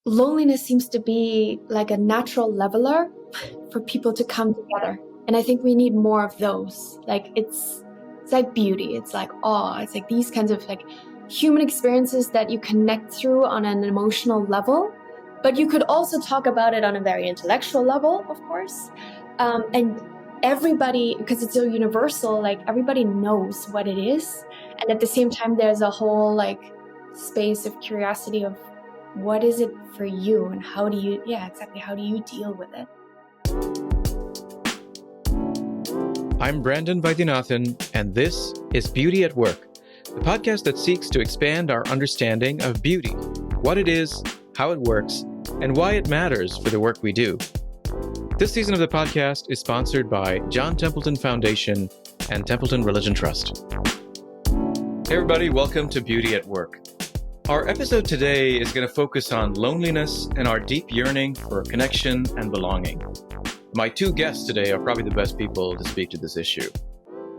loneliness seems to be like a natural leveler for people to come together. And I think we need more of those. Like it's like beauty. It's like awe. It's like these kinds of like human experiences that you connect through on an emotional level. But you could also talk about it on a very intellectual level, of course. And everybody, because it's so universal, like everybody knows what it is. And at the same time, there's a whole like space of curiosity of what is it for you and how do you deal with it? I'm Brandon Vaidyanathan, and this is Beauty at Work, the podcast that seeks to expand our understanding of beauty, what it is, how it works, and why it matters for the work we do. This season of the podcast is sponsored by John Templeton Foundation and Templeton Religion Trust. Hey everybody, welcome to Beauty at Work. Our episode today is going to focus on loneliness and our deep yearning for connection and belonging. My two guests today are probably the best people to speak to this issue.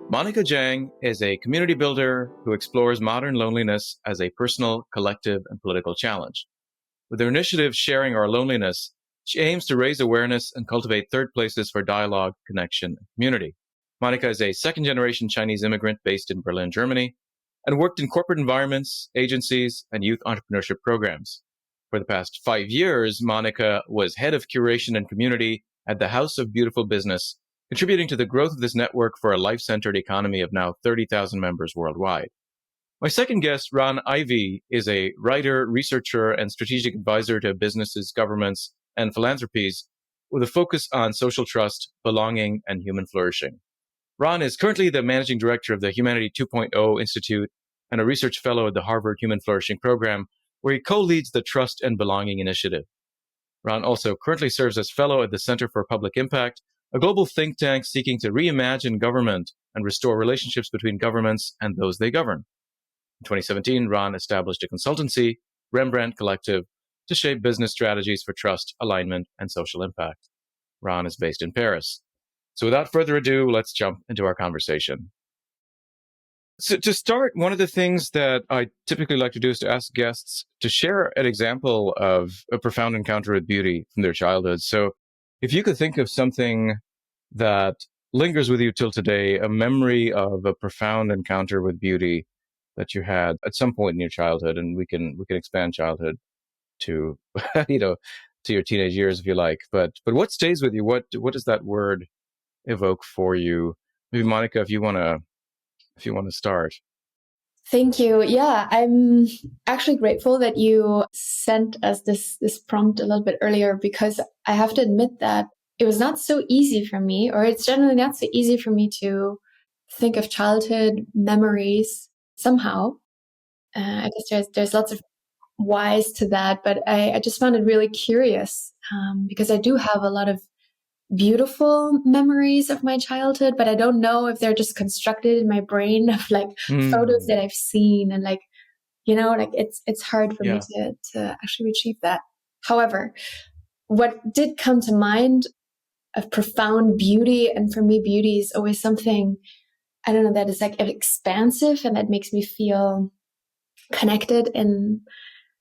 Monika Jiang is a community builder who explores modern loneliness as a personal, collective, and political challenge. With her initiative Sharing Our Loneliness, she aims to raise awareness and cultivate third places for dialogue, connection, and community. Monika is a second-generation Chinese immigrant based in Berlin, Germany, and worked in corporate environments, agencies, and youth entrepreneurship programs. For the past 5 years, Monika was head of curation and community at the House of Beautiful Business, contributing to the growth of this network for a life-centered economy of now 30,000 members worldwide. My second guest, Ron Ivey, is a writer, researcher, and strategic advisor to businesses, governments, and philanthropies with a focus on social trust, belonging, and human flourishing. Ron is currently the managing director of the Humanity 2.0 Institute and a research fellow at the Harvard Human Flourishing Program, where he co-leads the Trust and Belonging Initiative. Ron also currently serves as fellow at the Center for Public Impact, a global think tank seeking to reimagine government and restore relationships between governments and those they govern. In 2017, Ron established a consultancy, Rembrandt Collective, to shape business strategies for trust, alignment, and social impact. Ron is based in Paris. So without further ado, let's jump into our conversation. So to start, one of the things that I typically like to do is to ask guests to share an example of a profound encounter with beauty from their childhood. So if you could think of something that lingers with you till today, a memory of a profound encounter with beauty that you had at some point in your childhood, and we can expand childhood to, to your teenage years if you like. But what stays with you? What does that word evoke for you? Maybe Monika, if you want to start. Thank you. Yeah, I'm actually grateful that you sent us this prompt a little bit earlier, because I have to admit that it was not so easy for me, or it's generally not so easy for me to think of childhood memories somehow. I guess there's lots of whys to that, but I just found it really curious because I do have a lot of beautiful memories of my childhood, but I don't know if they're just constructed in my brain of like photos that I've seen, and like, like it's hard for me to actually retrieve that. However, what did come to mind of profound beauty, and for me, beauty is always something, I don't know, that is like expansive and that makes me feel connected in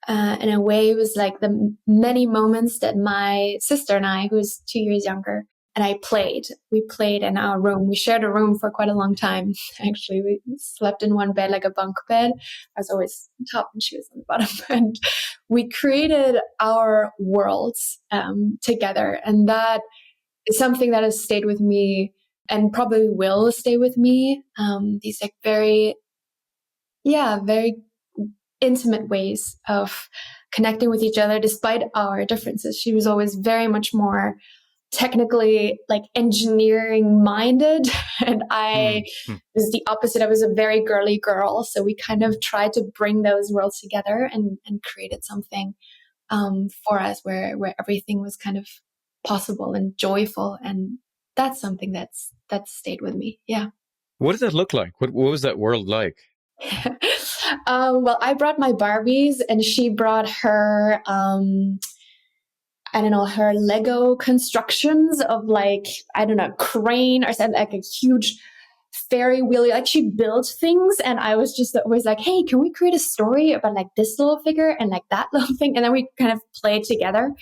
a way. It was like the many moments that my sister and I, who's 2 years younger, and I played. We played in our room. We shared a room for quite a long time. Actually, we slept in one bed, like a bunk bed. I was always on top and she was on the bottom. And we created our worlds together. And that is something that has stayed with me and probably will stay with me. These like very intimate ways of connecting with each other despite our differences. She was always very much more technically like engineering minded, and I was the opposite. I was a very girly girl, so we kind of tried to bring those worlds together and created something for us where everything was kind of possible and joyful, and that's something that's stayed with me. Yeah. What did that look like? What was that world like? Well, I brought my Barbies and she brought her, her Lego constructions of like, crane or something, like a huge very wheelie. Like she built things, and I was just always like, hey, can we create a story about like this little figure and like that little thing? And then we kind of played together.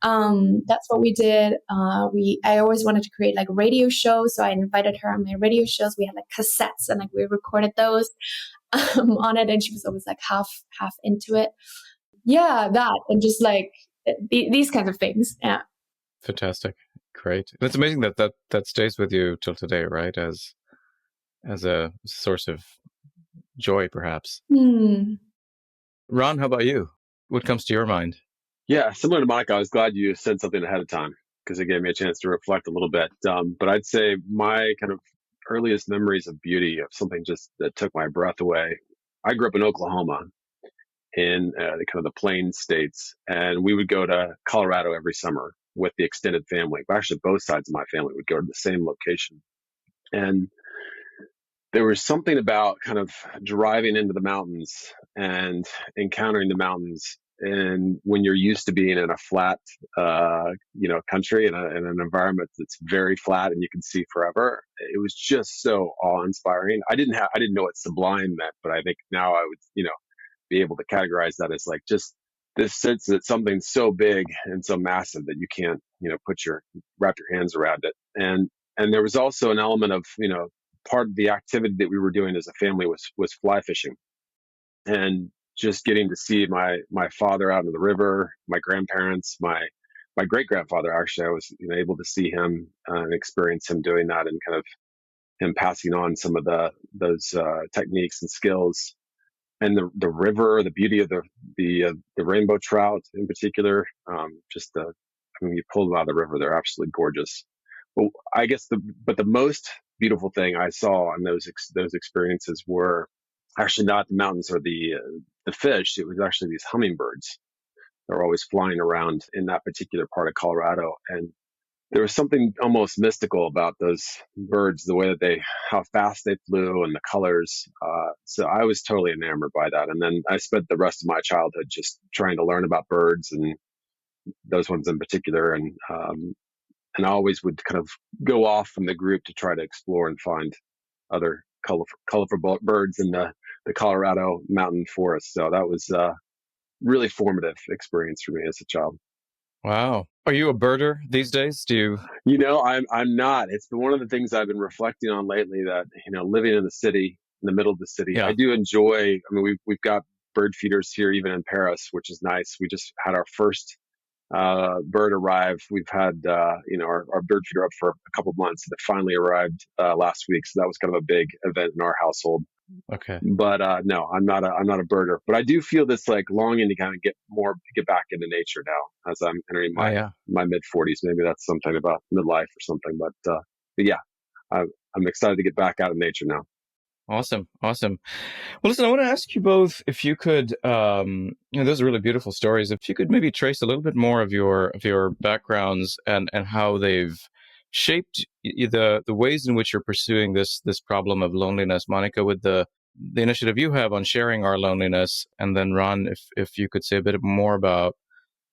That's what we did. I always wanted to create like radio shows, so I invited her on my radio shows. We had like cassettes, and like we recorded those on it, and she was always like half into it. Yeah, that, and just like these kinds of things. Yeah. Fantastic. Great. It's amazing that stays with you till today, right? As a source of joy, perhaps. Ron, how about you? What comes to your mind? Yeah, similar to Monika, I was glad you said something ahead of time because it gave me a chance to reflect a little bit. But I'd say my kind of earliest memories of beauty, of something just that took my breath away. I grew up in Oklahoma, in the kind of the plains states, and we would go to Colorado every summer with the extended family. But actually, both sides of my family would go to the same location. And there was something about kind of driving into the mountains and encountering the mountains. And when you're used to being in a flat, country and in an environment that's very flat and you can see forever, it was just so awe-inspiring. I didn't know what sublime meant, but I think now I would, be able to categorize that as like just this sense that something's so big and so massive that you can't, wrap your hands around it. And there was also an element of, part of the activity that we were doing as a family was fly fishing, and just getting to see my father out in the river, my grandparents, my great grandfather. Actually, I was able to see him and experience him doing that, and kind of him passing on some of those techniques and skills. And the river, the beauty of the rainbow trout in particular, when you pull them out of the river, they're absolutely gorgeous. But I guess the most beautiful thing I saw in those experiences were actually not the mountains or the fish. It was actually these hummingbirds that were always flying around in that particular part of Colorado. And there was something almost mystical about those birds, the way that how fast they flew and the colors. So I was totally enamored by that. And then I spent the rest of my childhood just trying to learn about birds, and those ones in particular. And I always would kind of go off from the group to try to explore and find other colorful birds in the Colorado mountain forest. So that was a really formative experience for me as a child. Wow. Are you a birder these days? I'm not. It's been one of the things I've been reflecting on lately, that, living in the middle of the city, yeah. I do enjoy, we've got bird feeders here, even in Paris, which is nice. We just had our first bird arrive. We've had, our bird feeder up for a couple of months, and it finally arrived last week. So that was kind of a big event in our household. Okay. But no, I'm not a birder, but I do feel this like longing to kind of get back into nature now as I'm entering my mid 40s. Maybe that's something about midlife or something, but yeah, I'm excited to get back out of nature now. Awesome. Well, listen, I want to ask you both if you could, those are really beautiful stories. If you could maybe trace a little bit more of your backgrounds and how they've shaped the ways in which you're pursuing this problem of loneliness. Monika, with the initiative you have on sharing our loneliness, and then Ron, if you could say a bit more about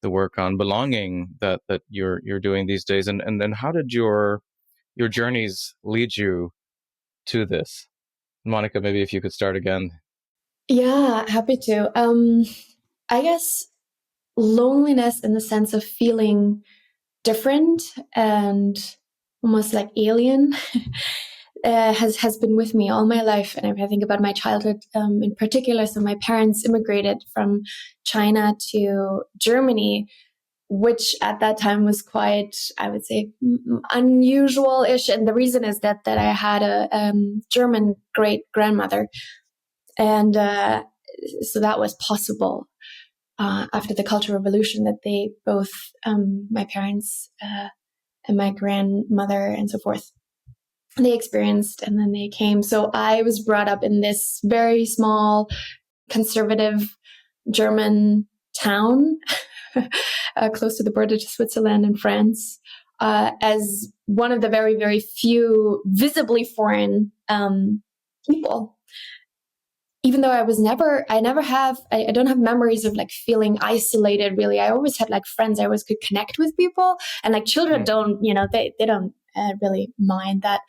the work on belonging that you're doing these days, and then how did your journeys lead you to this? Monika, maybe if you could start again. Yeah, happy to. I guess loneliness in the sense of feeling different and almost like alien has been with me all my life. And if I think about my childhood in particular, so my parents immigrated from China to Germany, which at that time was quite, I would say, unusual-ish. And the reason is that I had a German great-grandmother. And so that was possible after the Cultural Revolution, that they both, my parents and my grandmother and so forth, they experienced, and then they came. So I was brought up in this very small, conservative German town close to the border to Switzerland and France, as one of the very, very few visibly foreign people. Even though I don't have memories of like feeling isolated, really. I always had like friends. I always could connect with people, and like children don't, they don't really mind that.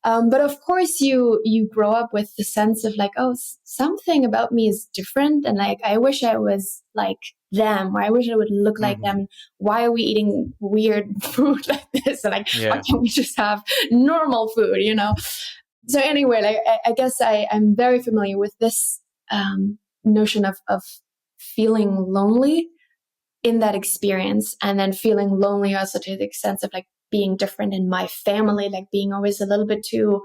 But of course, you grow up with the sense of like, oh, something about me is different, and like I wish I was like them, or I wish I would look like them. Why are we eating weird food like this? And like, why can't we just have normal food? So anyway, like I guess I'm very familiar with this notion of feeling lonely in that experience, and then feeling lonely also to the extent of like being different in my family, like being always a little bit too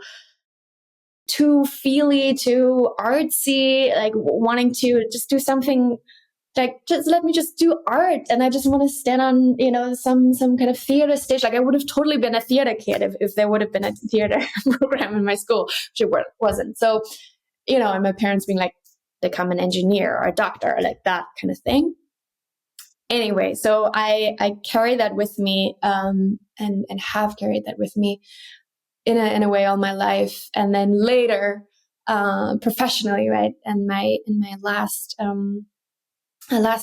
feely, too artsy, like wanting to just do something like, just let me just do art. And I just want to stand on, some kind of theater stage. Like I would have totally been a theater kid if there would have been a theater program in my school, which it wasn't. So, and my parents being like, become an engineer or a doctor, like that kind of thing. Anyway, so I carry that with me, and have carried that with me in a way all my life, and then later, professionally, right? And in my last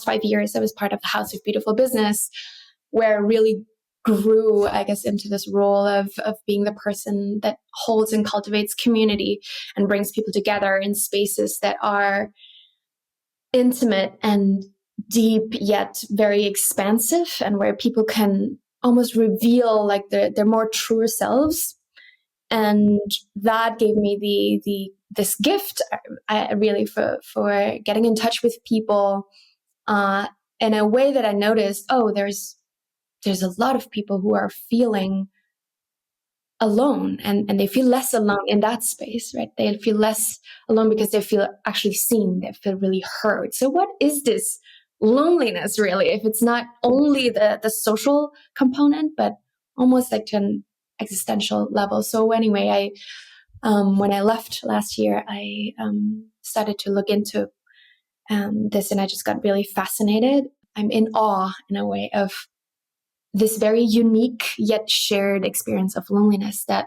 5 years, I was part of the House of Beautiful Business, where I really grew, I guess, into this role of being the person that holds and cultivates community and brings people together in spaces that are intimate and deep yet very expansive, and where people can almost reveal like their more truer selves. And that gave me this gift, I really for getting in touch with people in a way that I noticed, there's a lot of people who are feeling alone, and they feel less alone in that space, right? They feel less alone because they feel actually seen, they feel really heard. So what is this loneliness really, if it's not only the social component, but almost like to an existential level? So anyway, when I left last year, I started to look into this, and I just got really fascinated. I'm in awe in a way of this very unique yet shared experience of loneliness that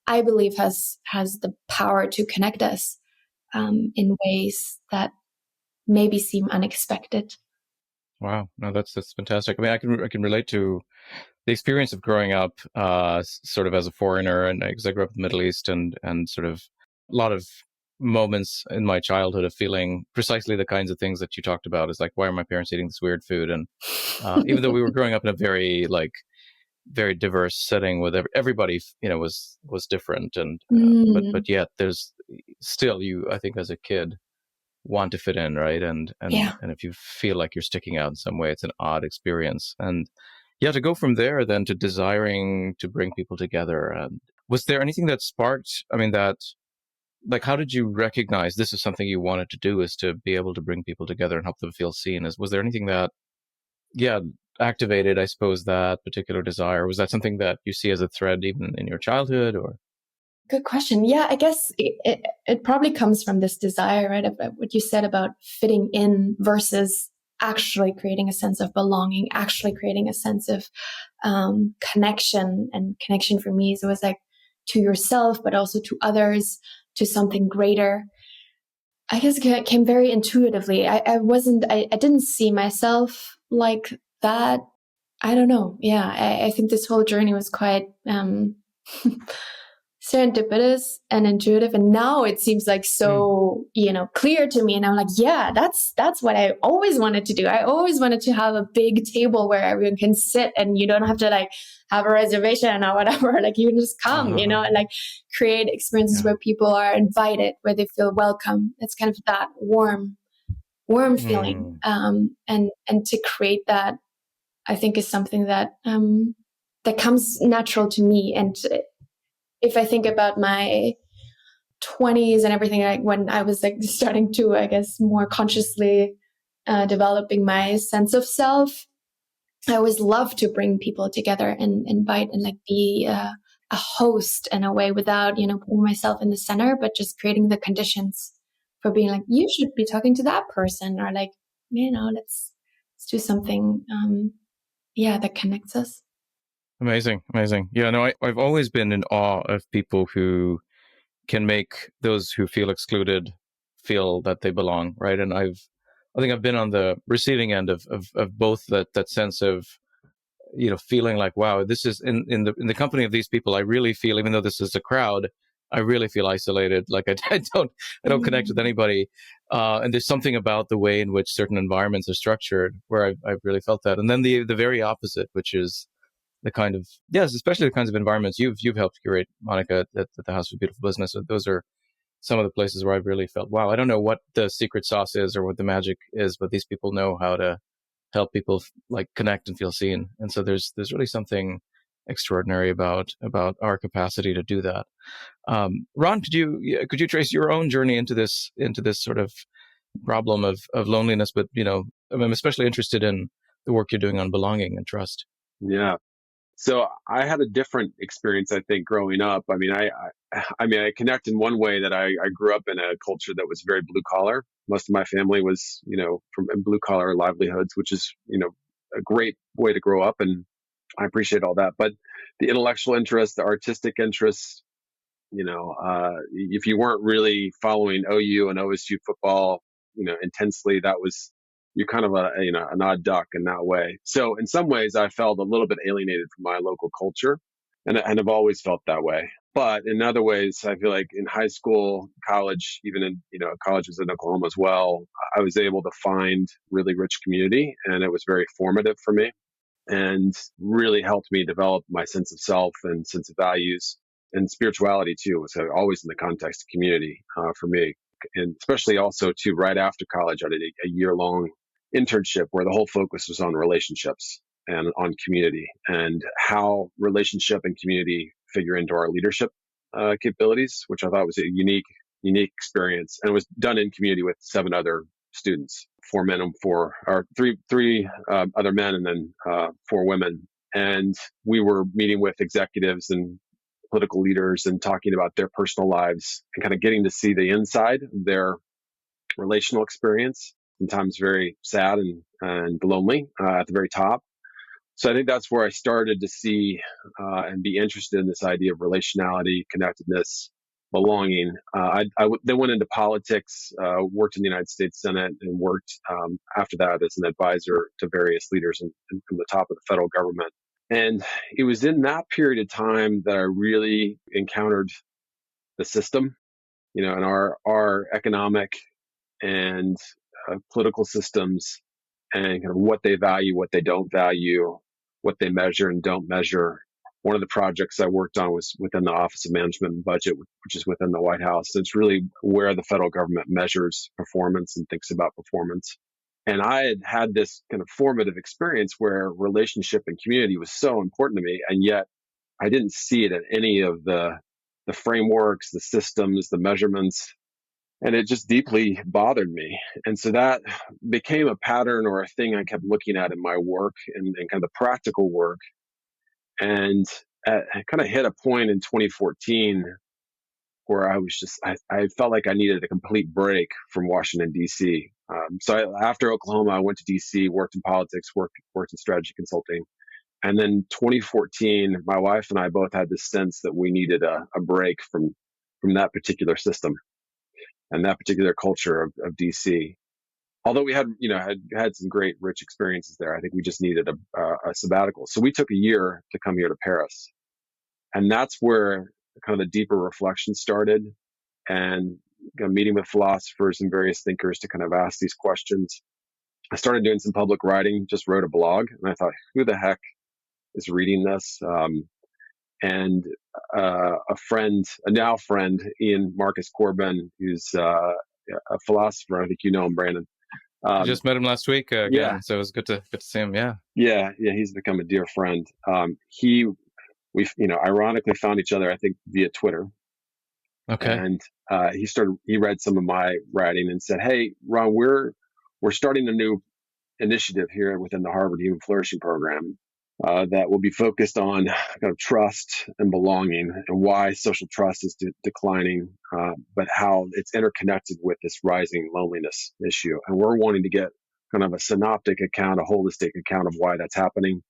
I believe has the power to connect us in ways that maybe seem unexpected. Wow, no, that's fantastic. I mean, I can relate to the experience of growing up sort of as a foreigner, and because I grew up in the Middle East, and sort of a lot of moments in my childhood of feeling precisely the kinds of things that you talked about. Is like, why are my parents eating this weird food? And even though we were growing up in a very very diverse setting with everybody, was different, and but yet there's still, I think as a kid, want to fit in, right? And if you feel like you're sticking out in some way, it's an odd experience. And to go from there then to desiring to bring people together. And was there anything that sparked, that, like, how did you recognize this is something you wanted to do, is to be able to bring people together and help them feel seen? Was there anything that, activated, I suppose, that particular desire? Was that something that you see as a thread even in your childhood, or? Good question. Yeah, I guess it probably comes from this desire, right? Of what you said about fitting in versus actually creating a sense of belonging, actually creating a sense of connection. And connection for me is always like to yourself, but also to others, to something greater. I guess it came very intuitively. I didn't see myself like that. I don't know. Yeah, I think this whole journey was quite serendipitous and intuitive, and now it seems like so clear to me, and I'm like, yeah, that's what I always wanted to do. I always wanted to have a big table where everyone can sit, and you don't have to like have a reservation or whatever. Like you can just come, and like create experiences where people are invited, where they feel welcome. It's kind of that warm feeling, and to create that, I think, is something that that comes natural to me. And if I think about my 20s and everything, like when I was like starting to, I guess, more consciously developing my sense of self, I always love to bring people together and invite and like be a host in a way, without, putting myself in the center, but just creating the conditions for being like, you should be talking to that person, or like, let's do something, that connects us. Amazing. Yeah, no, I've always been in awe of people who can make those who feel excluded feel that they belong, right? And I think I've been on the receiving end of both that sense of feeling like, wow, this is in the company of these people, I really feel, even though this is a crowd, I really feel isolated. Like I don't connect with anybody. And there's something about the way in which certain environments are structured where I've really felt that. And then the very opposite, which is the kind of, yes, especially the kinds of environments you've helped curate, Monika, at the House of Beautiful Business. So those are some of the places where I've really felt, wow, I don't know what the secret sauce is or what the magic is, but these people know how to help people like connect and feel seen. And so there's really something extraordinary about our capacity to do that. Ron, could you trace your own journey into this sort of problem of loneliness? But I'm especially interested in the work you're doing on belonging and trust. Yeah. So I had a different experience, I think, growing up. I mean, I connect in one way that I grew up in a culture that was very blue collar. Most of my family was, from blue collar livelihoods, which is, a great way to grow up. And I appreciate all that. But the intellectual interest, the artistic interest, if you weren't really following OU and OSU football, intensely, you're kind of an odd duck in that way. So in some ways, I felt a little bit alienated from my local culture, and I've always felt that way. But in other ways, I feel like in high school, college, even in colleges in Oklahoma as well, I was able to find really rich community, and it was very formative for me, and really helped me develop my sense of self and sense of values, and spirituality too. Was always in the context of community for me, and especially also too. Right after college, I did a year-long internship where the whole focus was on relationships and on community and how relationship and community figure into our leadership capabilities, which I thought was a unique experience, and it was done in community with 7 other students, 4 men and 3 other men, and then 4 women. And we were meeting with executives and political leaders and talking about their personal lives and kind of getting to see the inside of their relational experience, sometimes very sad and lonely at the very top. So I think that's where I started to see and be interested in this idea of relationality, connectedness, belonging. I then went into politics, worked in the United States Senate, and worked after that as an advisor to various leaders from the top of the federal government. And it was in that period of time that I really encountered the system, and our economic and political systems, and kind of what they value, what they don't value, what they measure and don't measure. One of the projects I worked on was within the Office of Management and Budget, which is within the White House. It's really where the federal government measures performance and thinks about performance. And I had this kind of formative experience where relationship and community was so important to me, and yet I didn't see it in any of the frameworks, the systems, the measurements. And it just deeply bothered me. And so that became a pattern or a thing I kept looking at in my work and kind of the practical work. And I kind of hit a point in 2014 where I felt like I needed a complete break from Washington, D.C. So after Oklahoma, I went to D.C., worked in politics, worked in strategy consulting. And then 2014, my wife and I both had this sense that we needed a break from that particular system and that particular culture of DC. Although we had some great, rich experiences there, I think we just needed a sabbatical. So we took a year to come here to Paris. And that's where kind of the deeper reflection started, and meeting with philosophers and various thinkers to kind of ask these questions. I started doing some public writing, just wrote a blog, and I thought, who the heck is reading this? And a now friend, Ian Marcus Corbin, who's a philosopher. I think you know him, Brandon. I just met him last week again, yeah. So it was good to see him. Yeah. He's become a dear friend. We ironically found each other, I think, via Twitter. Okay. And he read some of my writing and said, "Hey, Ron, we're starting a new initiative here within the Harvard Human Flourishing Program that will be focused on kind of trust and belonging, and why social trust is declining, but how it's interconnected with this rising loneliness issue. And we're wanting to get kind of a synoptic account, a holistic account of why that's happening.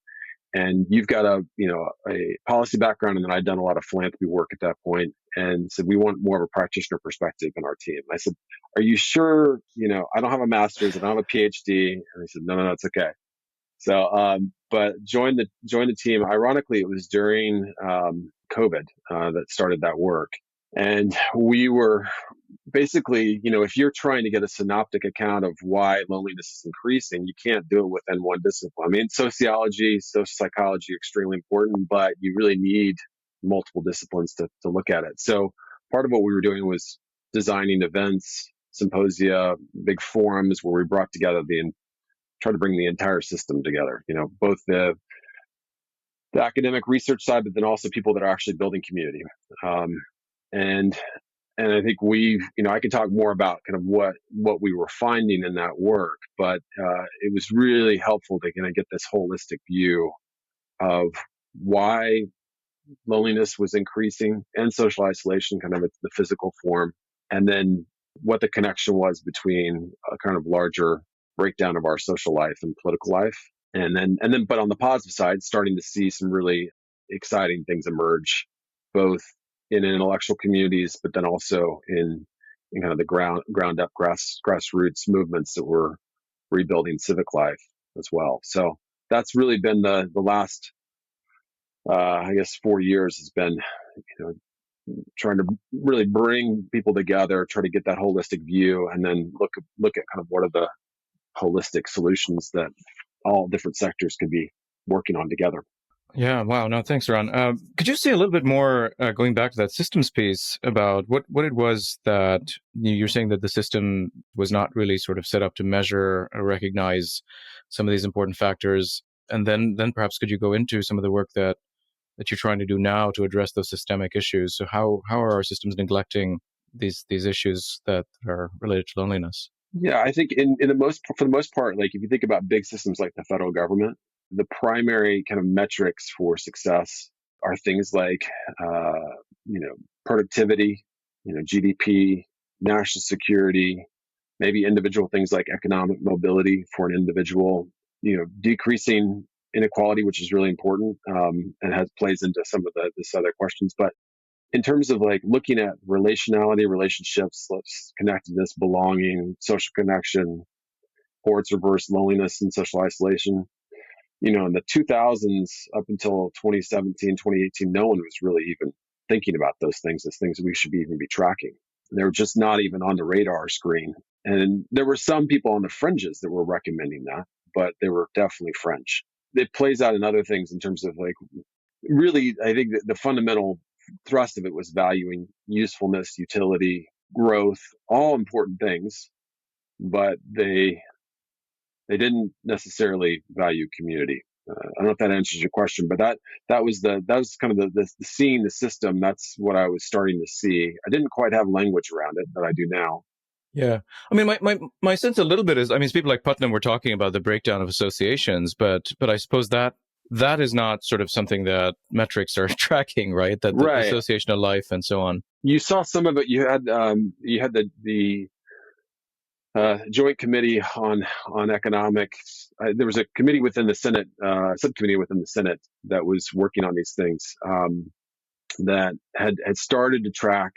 And you've got a policy background, and then I'd done a lot of philanthropy work at that point, and said, we want more of a practitioner perspective in our team." I said, "Are you sure? I don't have a master's, I don't have a PhD." And he said, No, it's okay. So, but joined the team. Ironically, it was during COVID that started that work. And we were basically, if you're trying to get a synoptic account of why loneliness is increasing, you can't do it within one discipline. I mean, sociology, social psychology are extremely important, but you really need multiple disciplines to look at it. So part of what we were doing was designing events, symposia, big forums where we brought together try to bring the entire system together, both the academic research side, but then also people that are actually building community. And I think I can talk more about kind of what we were finding in that work, but it was really helpful to kind of get this holistic view of why loneliness was increasing and social isolation, kind of the physical form, and then what the connection was between a kind of larger breakdown of our social life and political life. And then, but on the positive side, starting to see some really exciting things emerge, both in intellectual communities, but then also in kind of the ground up grassroots movements that were rebuilding civic life as well. So that's really been the last, I guess, 4 years has been, trying to really bring people together, try to get that holistic view, and then look at kind of what are the holistic solutions that all different sectors could be working on together. Yeah, wow. No, thanks, Ron. Could you say a little bit more, going back to that systems piece, about what it was that you're saying that the system was not really sort of set up to measure or recognize some of these important factors? And then perhaps could you go into some of the work that you're trying to do now to address those systemic issues? So how are our systems neglecting these issues that are related to loneliness? Yeah, I think for the most part, like if you think about big systems like the federal government, the primary kind of metrics for success are things like, productivity, GDP, national security, maybe individual things like economic mobility for an individual, decreasing inequality, which is really important, and plays into some of this other questions. But in terms of like looking at relationality, relationships, connectedness, belonging, social connection, towards reverse loneliness and social isolation, in the 2000s up until 2017, 2018, no one was really even thinking about those things as things we should even be tracking. They were just not even on the radar screen. And there were some people on the fringes that were recommending that, but they were definitely fringe. It plays out in other things in terms of like, really, I think that the fundamental thrust of it was valuing usefulness, utility, growth, all important things, but they didn't necessarily value community. I don't know if that answers your question, but that was kind of the seeing the system. That's what I was starting to see. I didn't quite have language around it, but I do now. Yeah. I mean, my sense a little bit is, I mean, people like Putnam were talking about the breakdown of associations, but I suppose that is not sort of something that metrics are tracking, right? That the Right. association of life and so on. You saw some of it. You had the Joint Committee on Economics. There was a committee within the Senate, subcommittee within the Senate that was working on these things, that had started to track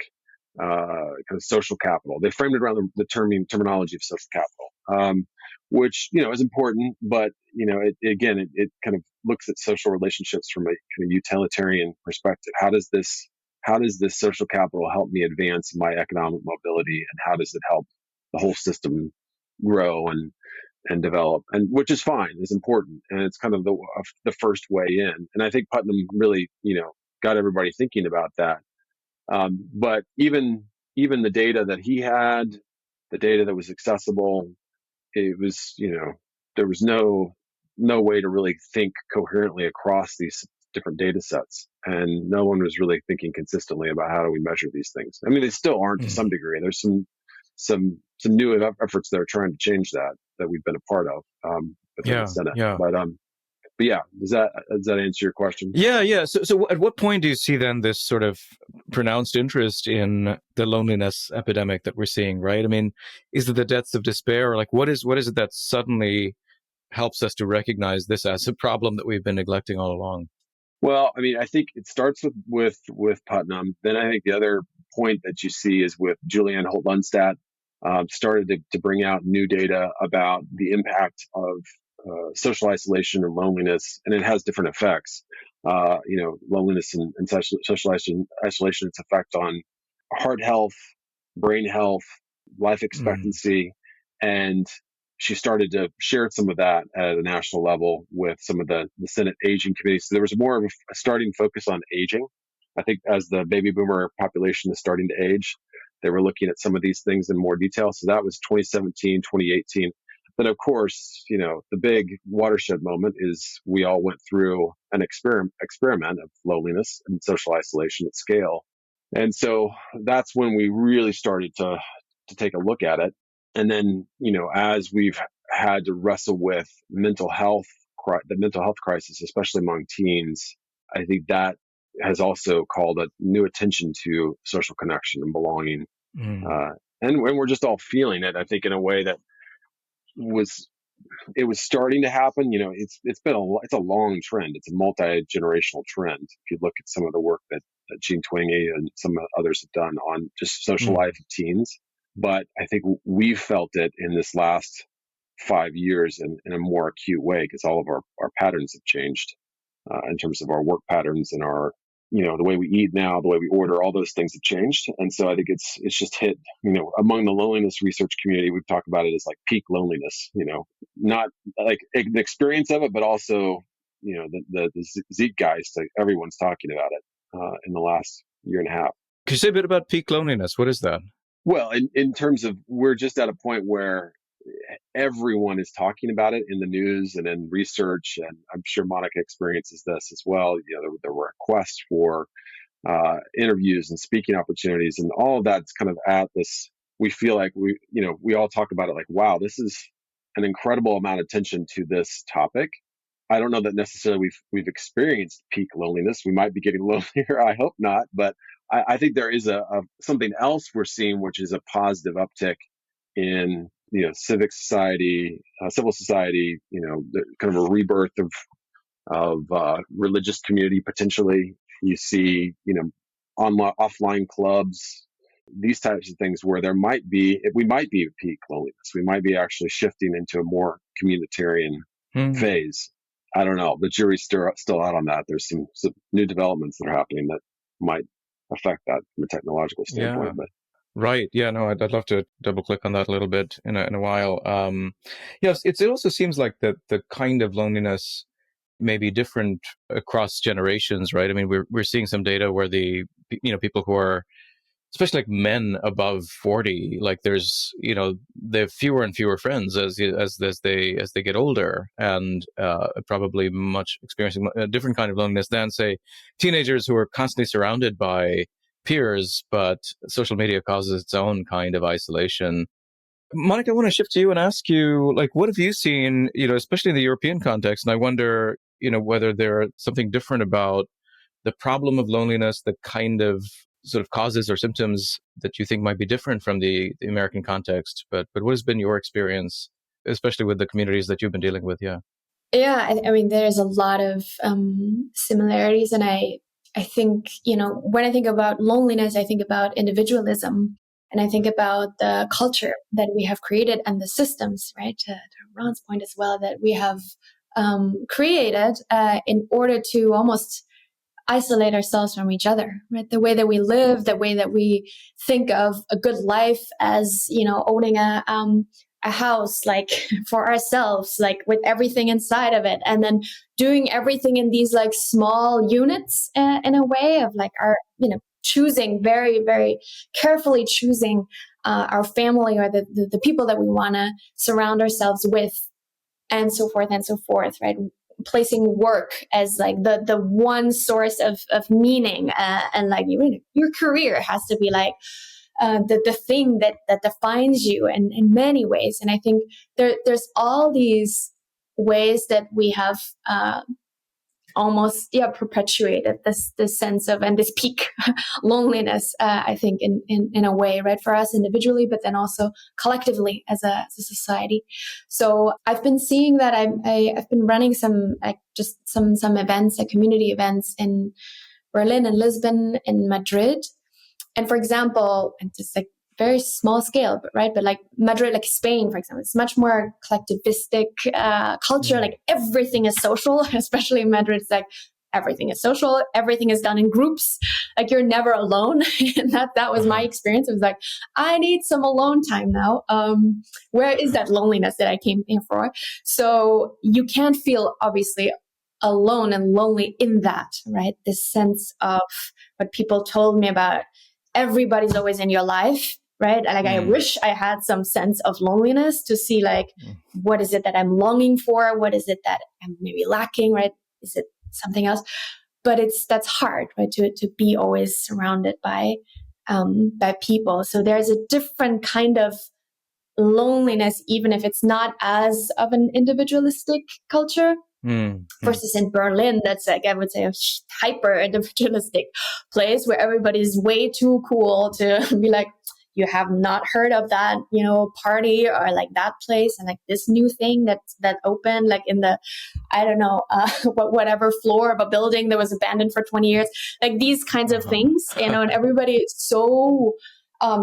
kind of social capital. They framed it around the terminology of social capital, which is important, but it kind of looks at social relationships from a kind of utilitarian perspective. How does this social capital help me advance my economic mobility, and how does it help the whole system grow and develop? And which is fine, is important, and it's kind of the first way in. And I think Putnam really got everybody thinking about that. But even the data that he had, the data that was accessible, it was there was no way to really think coherently across these different data sets, and no one was really thinking consistently about how do we measure these things. I mean, they still aren't to some degree. There's some new efforts that are trying to change that we've been a part of within the Senate. Yeah. But yeah, does that answer your question? Yeah. So at what point do you see then this sort of pronounced interest in the loneliness epidemic that we're seeing, right? I mean, is it the depths of despair, or like what is it that suddenly helps us to recognize this as a problem that we've been neglecting all along? Well, I mean, I think it starts with Putnam. Then I think the other point that you see is with Julianne Holt-Lunstad, started to bring out new data about the impact of social isolation and loneliness, and it has different effects. Loneliness and social isolation, its effect on heart health, brain health, life expectancy. And she started to share some of that at a national level with some of the Senate aging committees. So there was more of a starting focus on aging. I think as the baby boomer population is starting to age, they were looking at some of these things in more detail. So that was 2017, 2018. Then, of course, the big watershed moment is we all went through an experiment of loneliness and social isolation at scale. And so that's when we really started to take a look at it. And then, as we've had to wrestle with the mental health crisis, especially among teens, I think that has also called a new attention to social connection and belonging. And we're just all feeling it, I think, in a way that was starting to happen. It's a long trend. It's a multi-generational trend. If you look at some of the work that Jean Twenge and some others have done on just social life of teens. But I think we've felt it in this last 5 years in a more acute way, because all of our patterns have changed in terms of our work patterns and our, the way we eat now, the way we order, all those things have changed. And so I think it's just hit, among the loneliness research community, we've talked about it as like peak loneliness, not like an experience of it, but also, the zeitgeist, like everyone's talking about it in the last year and a half. Could you say a bit about peak loneliness? What is that? Well, in terms of, we're just at a point where everyone is talking about it in the news and in research, and I'm sure Monika experiences this as well. There were requests for interviews and speaking opportunities, and all of that's kind of at this. We feel like we all talk about it like, wow, this is an incredible amount of attention to this topic. I don't know that necessarily we've experienced peak loneliness. We might be getting lonelier. I hope not, but I think there is a something else we're seeing, which is a positive uptick in civil society, the kind of a rebirth of religious community potentially. You see, offline clubs, these types of things where we might be at peak loneliness. We might be actually shifting into a more communitarian phase. I don't know. The jury's still out on that. There's some new developments that are happening that might affect that from a technological standpoint. Yeah. But right. Yeah, no, I'd love to double click on that a little bit in a while. Yes, it also seems like the kind of loneliness may be different across generations, right? I mean, we're seeing some data where people who are, especially like men above 40, like there's, they have fewer and fewer friends as they get older, and probably experiencing a different kind of loneliness than, say, teenagers who are constantly surrounded by peers, but social media causes its own kind of isolation. Monika, I want to shift to you and ask you, like, what have you seen, especially in the European context? And I wonder, whether there's something different about the problem of loneliness, the kind of sort of causes or symptoms that you think might be different from the American context. But what has been your experience, especially with the communities that you've been dealing with? Yeah. Yeah, I mean, there's a lot of similarities. And I think, when I think about loneliness, I think about individualism. And I think about the culture that we have created and the systems, right, to Ron's point as well, that we have created in order to almost isolate ourselves from each other, right? The way that we live, the way that we think of a good life as, owning a house, like for ourselves, like with everything inside of it, and then doing everything in these like small units in a way of like our, choosing very, very carefully choosing our family or the people that we want to surround ourselves with, and so forth, right? Placing work as like the one source of meaning, and like your career has to be like the thing that defines you in many ways. And I think there's all these ways that we have almost perpetuated this sense of, and this peak loneliness, I think in a way, right, for us individually, but then also collectively as a society. So I've been seeing that. I've been running some events, community events in Berlin and Lisbon, in Madrid. And for example, and just like very small scale, right? But like Madrid, like Spain, for example, it's much more collectivistic culture. Like everything is social, especially in Madrid. It's like everything is social. Everything is done in groups. Like you're never alone. And that was my experience. It was like, I need some alone time now. Where is that loneliness that I came here for? So you can't feel obviously alone and lonely in that, right? This sense of what people told me about everybody's always in your life, right? Like I wish I had some sense of loneliness to see like, what is it that I'm longing for? What is it that I'm maybe lacking, right? Is it something else? But that's hard, right? To be always surrounded by people. So there's a different kind of loneliness, even if it's not as of an individualistic culture. Versus in Berlin, that's like, I would say, a hyper individualistic place where everybody's way too cool to be like, you have not heard of that, party or like that place and like this new thing that opened like in the, I don't know, whatever floor of a building that was abandoned for 20 years, like these kinds of things, and everybody is so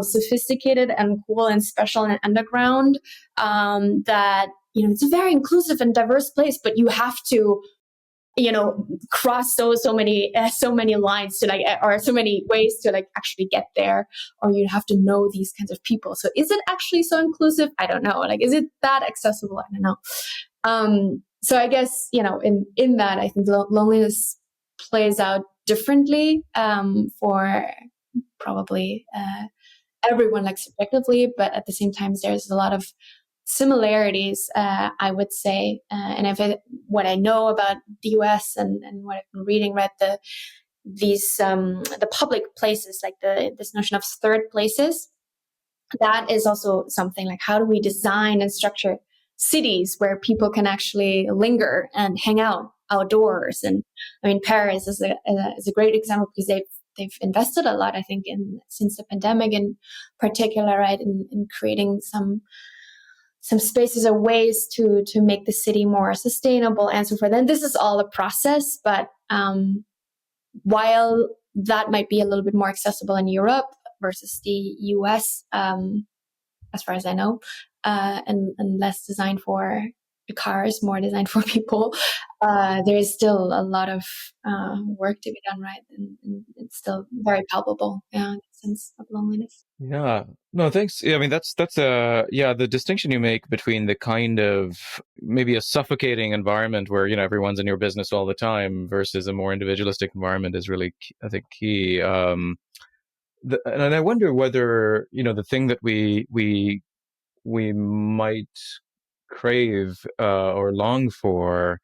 sophisticated and cool and special and underground that it's a very inclusive and diverse place, but you have to, cross so many lines to like, or so many ways to like actually get there, or you have to know these kinds of people. So is it actually so inclusive? I don't know. Like, is it that accessible? I don't know. So I guess, in that, I think loneliness plays out differently for probably everyone, like subjectively, but at the same time, there's a lot of similarities, I would say. And what I know about the US and what I've been reading, right, the public places, like this notion of third places, that is also something like, how do we design and structure cities where people can actually linger and hang out outdoors? And I mean, Paris is a great example because they've invested a lot, I think, since the pandemic in particular, right, in creating some spaces or ways to make the city more sustainable and so forth. And this is all a process, but while that might be a little bit more accessible in Europe versus the US, as far as I know, and less designed for the cars, more designed for people, there is still a lot of work to be done, right? And it's still very palpable, the sense of loneliness. Yeah. No, thanks. Yeah, I mean, that's the distinction you make between the kind of maybe a suffocating environment where, everyone's in your business all the time versus a more individualistic environment is really, I think, key. And I wonder whether, the thing that we might crave or long for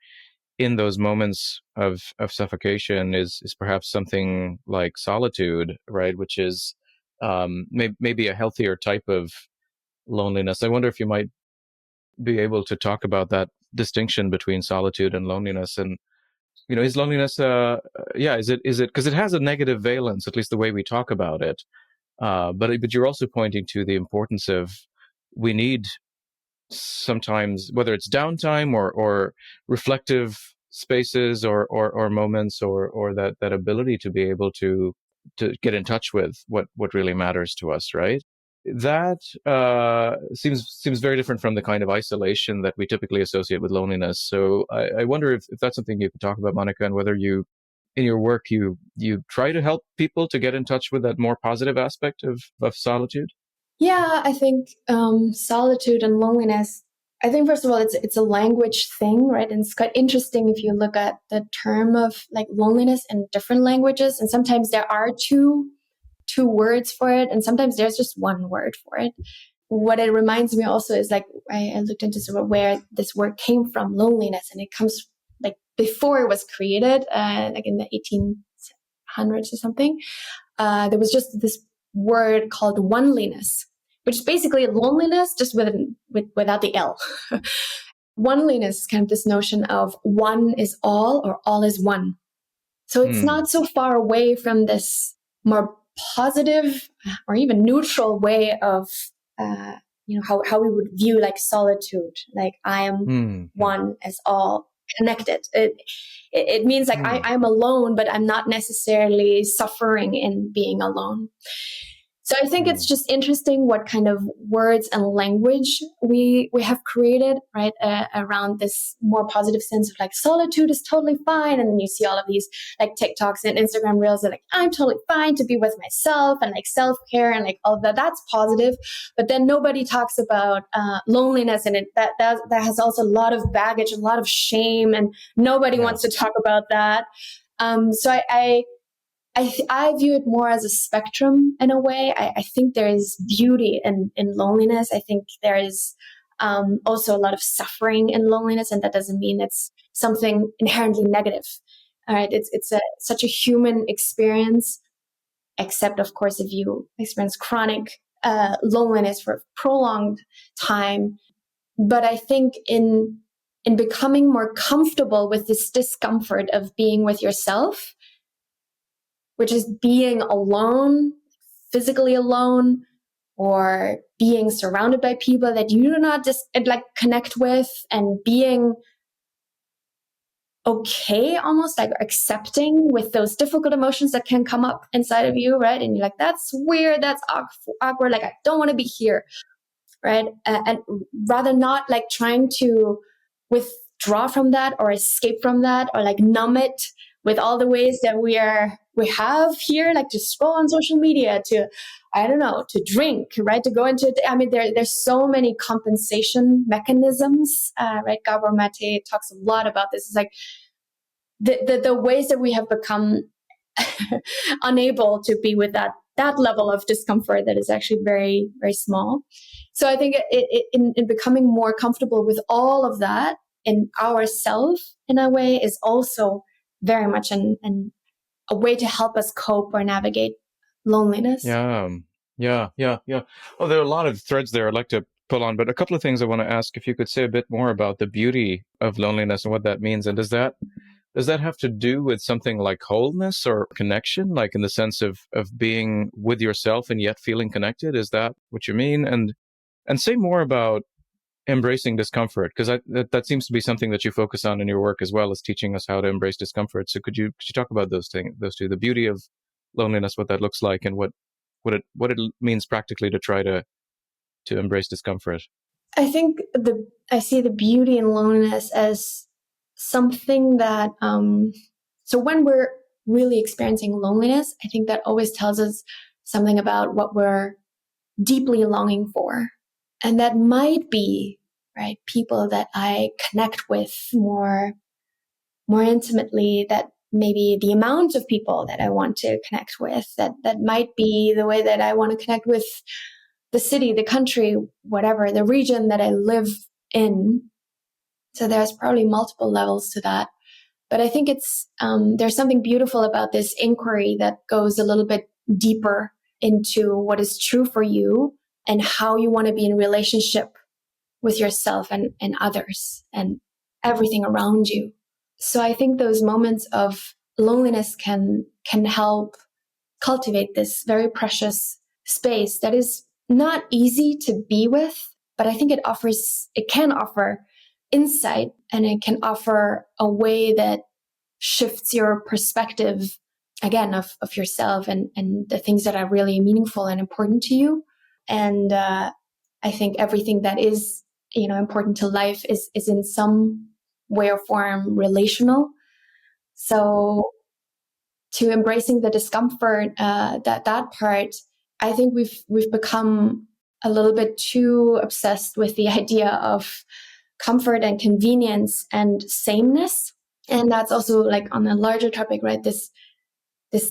in those moments of suffocation is perhaps something like solitude, right? Which is maybe a healthier type of loneliness. I wonder if you might be able to talk about that distinction between solitude and loneliness. And is loneliness is it because it has a negative valence, at least the way we talk about it, but you're also pointing to the importance of, we need sometimes, whether it's downtime or reflective spaces or moments or that ability to be able to get in touch with what really matters to us, right? That seems very different from the kind of isolation that we typically associate with loneliness. So I wonder if that's something you could talk about, Monika, and whether you, in your work, you try to help people to get in touch with that more positive aspect of solitude. Yeah, I think solitude and loneliness, I think, first of all, it's a language thing, right? And it's quite interesting if you look at the term of like loneliness in different languages. And sometimes there are two words for it, and sometimes there's just one word for it. What it reminds me also is like, I looked into sort of where this word came from, loneliness, and it comes like before it was created, like in the 1800s or something. There was just this word called oneliness, which is basically loneliness, just without the L. Oneliness is kind of this notion of one is all or all is one. So it's not so far away from this more positive or even neutral way of, how we would view like solitude, like I am one as all connected. It means like I'm alone, but I'm not necessarily suffering in being alone. So I think it's just interesting what kind of words and language we have created, right, around this more positive sense of like solitude is totally fine. And then you see all of these like TikToks and Instagram reels that like, I'm totally fine to be with myself and like self-care and like all of that. That's positive. But then nobody talks about loneliness, and that has also a lot of baggage, a lot of shame, and nobody wants to talk about that. So I view it more as a spectrum in a way. I think there is beauty in loneliness. I think there is also a lot of suffering in loneliness, and that doesn't mean it's something inherently negative. All right, it's such a human experience, except of course if you experience chronic loneliness for a prolonged time. But I think in becoming more comfortable with this discomfort of being with yourself, which is being alone, physically alone, or being surrounded by people that you do not just like connect with, and being okay, almost like accepting with those difficult emotions that can come up inside of you, right? And you're like, that's weird, that's awkward, like I don't want to be here, right? And rather not like trying to withdraw from that or escape from that or like numb it with all the ways that we have here, like to scroll on social media, to, I don't know, to drink, right? To go into, I mean, there's so many compensation mechanisms, right? Gabor Mate talks a lot about this. It's like the ways that we have become unable to be with that level of discomfort that is actually very, very small. So I think in becoming more comfortable with all of that in ourself in a way is also very much a way to help us cope or navigate loneliness. Yeah. Well, there are a lot of threads there I'd like to pull on, but a couple of things I want to ask if you could say a bit more about the beauty of loneliness and what that means. And does that have to do with something like wholeness or connection, like in the sense of being with yourself and yet feeling connected? Is that what you mean? And say more about embracing discomfort, because that seems to be something that you focus on in your work as well as teaching us how to embrace discomfort. So could you talk about those two, the beauty of loneliness, what that looks like, and what it means practically to try to embrace discomfort? I think I see the beauty in loneliness as something that, so when we're really experiencing loneliness, I think that always tells us something about what we're deeply longing for. And that might be, right, people that I connect with more intimately, that maybe the amount of people that I want to connect with, that might be the way that I want to connect with the city, the country, whatever, the region that I live in. So there's probably multiple levels to that. But I think it's there's something beautiful about this inquiry that goes a little bit deeper into what is true for you and how you want to be in relationship with yourself and others and everything around you. So I think those moments of loneliness can help cultivate this very precious space that is not easy to be with, but I think it can offer insight, and it can offer a way that shifts your perspective again of yourself and the things that are really meaningful and important to you. And I think everything that is, important to life is in some way or form relational. So to embracing the discomfort, that part, I think we've become a little bit too obsessed with the idea of comfort and convenience and sameness. And that's also like on a larger topic, right? This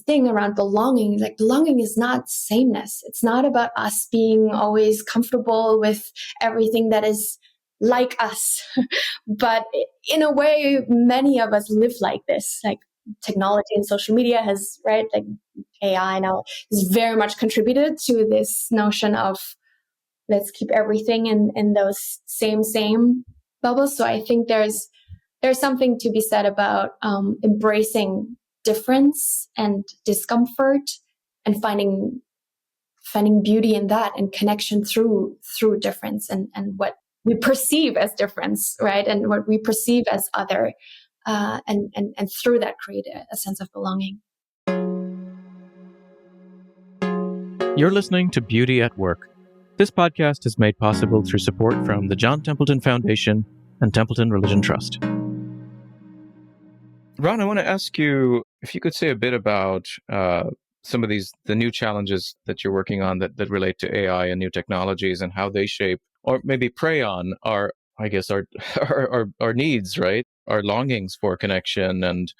thing around belonging, like belonging is not sameness. It's not about us being always comfortable with everything that is like us. But in a way, many of us live like this. Like technology and social media has, right? Like AI now has very much contributed to this notion of let's keep everything in those same bubbles. So I think there's something to be said about embracing difference and discomfort and finding beauty in that and connection through difference and what we perceive as difference, right? And what we perceive as other, and through that create a sense of belonging. You're listening to Beauty at Work. This podcast is made possible through support from the John Templeton Foundation and Templeton Religion Trust. Ron, I want to ask you if you could say a bit about some of the new challenges that you're working on that relate to AI and new technologies and how they shape or maybe prey on our our needs, right? Our longings for connection and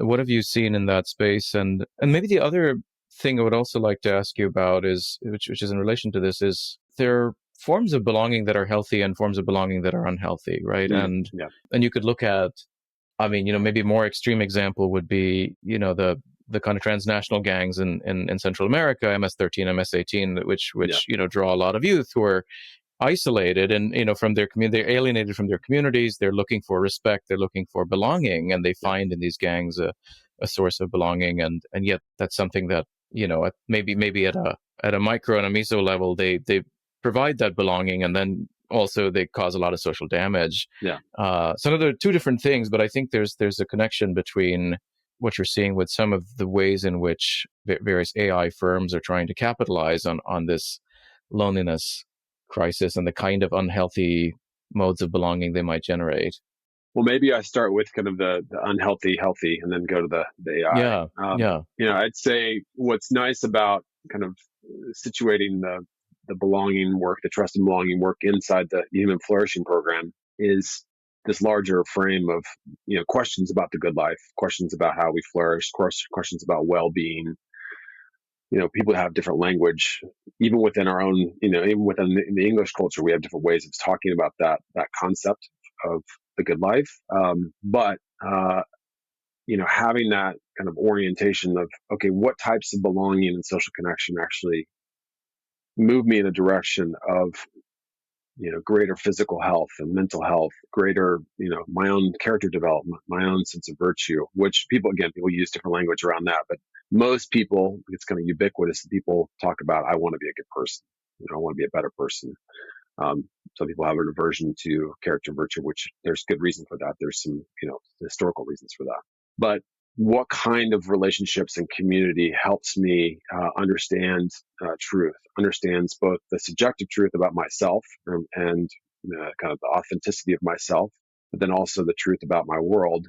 what have you seen in that space? And maybe the other thing I would also like to ask you about is, which is in relation to this, is there are forms of belonging that are healthy and forms of belonging that are unhealthy, right? And you could look at, I mean, maybe a more extreme example would be, the kind of transnational gangs in Central America, MS-13, MS-18, which draw a lot of youth who are isolated and from their community, they're alienated from their communities. They're looking for respect, they're looking for belonging, and they find in these gangs a source of belonging. And yet that's something that maybe at a micro and a meso level they provide that belonging, and then also they cause a lot of social damage. So they're two different things, but I think there's a connection between what you're seeing with some of the ways in which various AI firms are trying to capitalize on this loneliness crisis and the kind of unhealthy modes of belonging they might generate. Well, maybe I start with kind of the unhealthy, healthy, and then go to the AI. I'd say what's nice about kind of situating the belonging work, the trust and belonging work inside the Human Flourishing Program is this larger frame of, questions about the good life, questions about how we flourish, questions about well-being. People have different language, even within our own, even within the English culture, we have different ways of talking about that concept of the good life. But having that kind of orientation of, okay, what types of belonging and social connection actually move me in a direction of, greater physical health and mental health, greater, my own character development, my own sense of virtue, which people use different language around that. But most people, it's kind of ubiquitous. People talk about, I want to be a good person. I want to be a better person. Some people have an aversion to character virtue, which there's good reason for that. There's some, historical reasons for that. But what kind of relationships and community helps me understand truth, understands both the subjective truth about myself and kind of the authenticity of myself, but then also the truth about my world.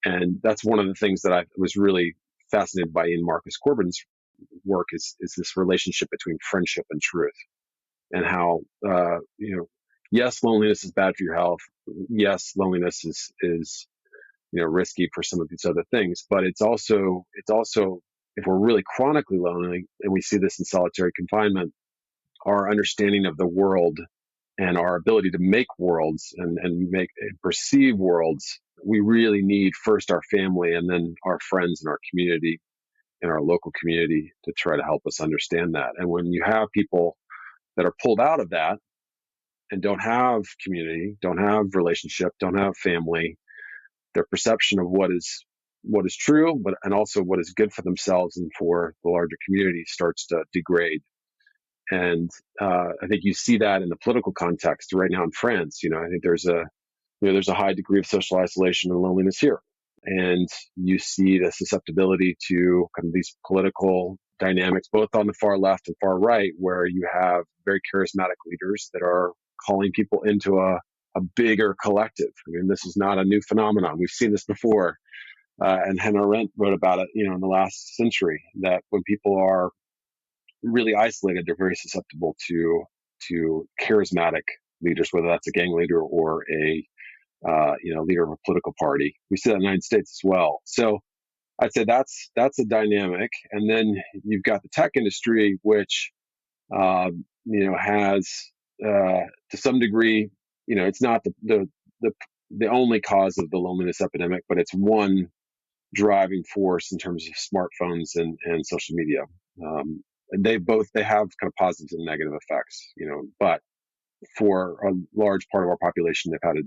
And that's one of the things that I was really fascinated by in Marcus Corbin's work is this relationship between friendship and truth, and how yes, loneliness is bad for your health. Yes, loneliness is risky for some of these other things, but it's also if we're really chronically lonely, and we see this in solitary confinement, our understanding of the world and our ability to make worlds and perceive worlds, we really need first our family and then our friends and our community and our local community to try to help us understand that. And when you have people that are pulled out of that and don't have community, don't have relationship, don't have family, their perception of what is true, and also what is good for themselves and for the larger community starts to degrade. And I think you see that in the political context right now in France. I think there's a high degree of social isolation and loneliness here, and you see the susceptibility to kind of these political dynamics, both on the far left and far right, where you have very charismatic leaders that are calling people into a bigger collective. I mean, this is not a new phenomenon. We've seen this before. And Hannah Arendt wrote about it, in the last century, that when people are really isolated, they're very susceptible to charismatic leaders, whether that's a gang leader or a leader of a political party. We see that in the United States as well. So I'd say that's a dynamic. And then you've got the tech industry, which has to some degree, it's not the only cause of the loneliness epidemic, but it's one driving force in terms of smartphones and social media. They have kind of positive and negative effects, but for a large part of our population, they've had a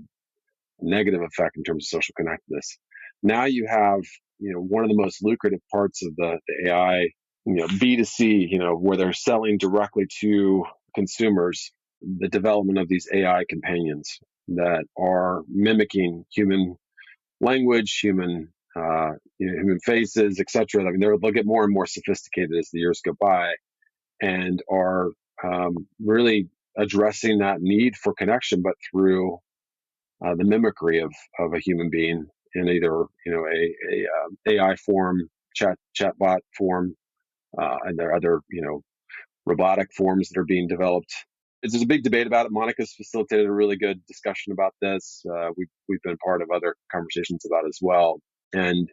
negative effect in terms of social connectedness. Now you have, one of the most lucrative parts of the AI, B2C, where they're selling directly to consumers, the development of these AI companions that are mimicking human language, human faces, etc. I mean, they'll get more and more sophisticated as the years go by. and are really addressing that need for connection, but through the mimicry of a human being in either a AI form, chatbot form, and there are other robotic forms that are being developed. There's a big debate about it. Monika's facilitated a really good discussion about this. We've been part of other conversations about it as well, and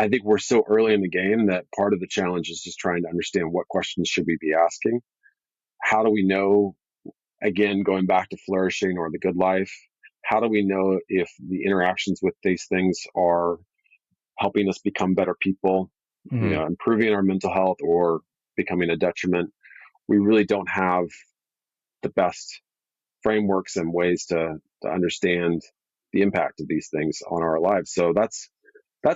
I think we're so early in the game that part of the challenge is just trying to understand what questions should we be asking. How do we know, again, going back to flourishing or the good life, how do we know if the interactions with these things are helping us become better people, improving our mental health, or becoming a detriment? We really don't have the best frameworks and ways to understand the impact of these things on our lives. So that's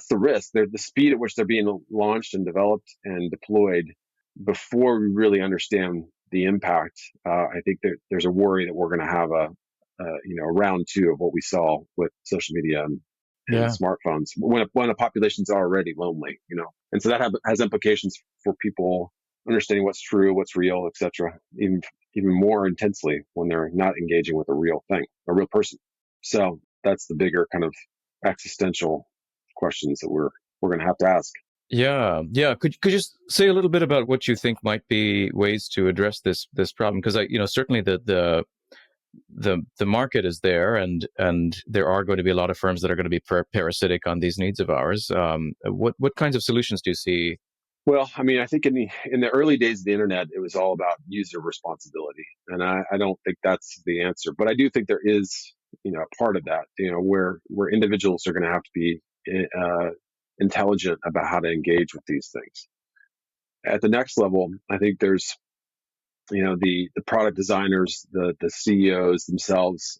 the risk. The speed at which they're being launched and developed and deployed before we really understand the impact. I think there's a worry that we're going to have a round two of what we saw with social media and smartphones when a population's already lonely, and so that has implications for people understanding what's true, what's real, etc. Even more intensely when they're not engaging with a real thing, a real person. So that's the bigger kind of existential questions that we're going to have to ask. Yeah. Could you just say a little bit about what you think might be ways to address this problem? Because certainly the market is there, and there are going to be a lot of firms that are going to be parasitic on these needs of ours. What kinds of solutions do you see? Well, I mean, I think in the early days of the internet, it was all about user responsibility, and I don't think that's the answer. But I do think there is, a part of that, where individuals are going to have to be intelligent about how to engage with these things. At the next level, I think there's, the product designers, the CEOs themselves.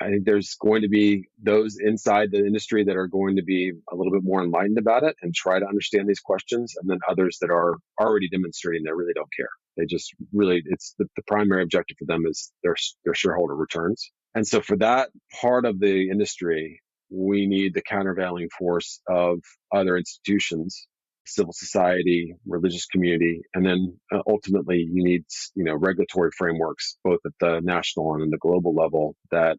I think there's going to be those inside the industry that are going to be a little bit more enlightened about it and try to understand these questions, and then others that are already demonstrating they really don't care. They just really, it's the primary objective for them is their shareholder returns. And so for that part of the industry, we need the countervailing force of other institutions, civil society, religious community, and then ultimately you need, regulatory frameworks, both at the national and in the global level, that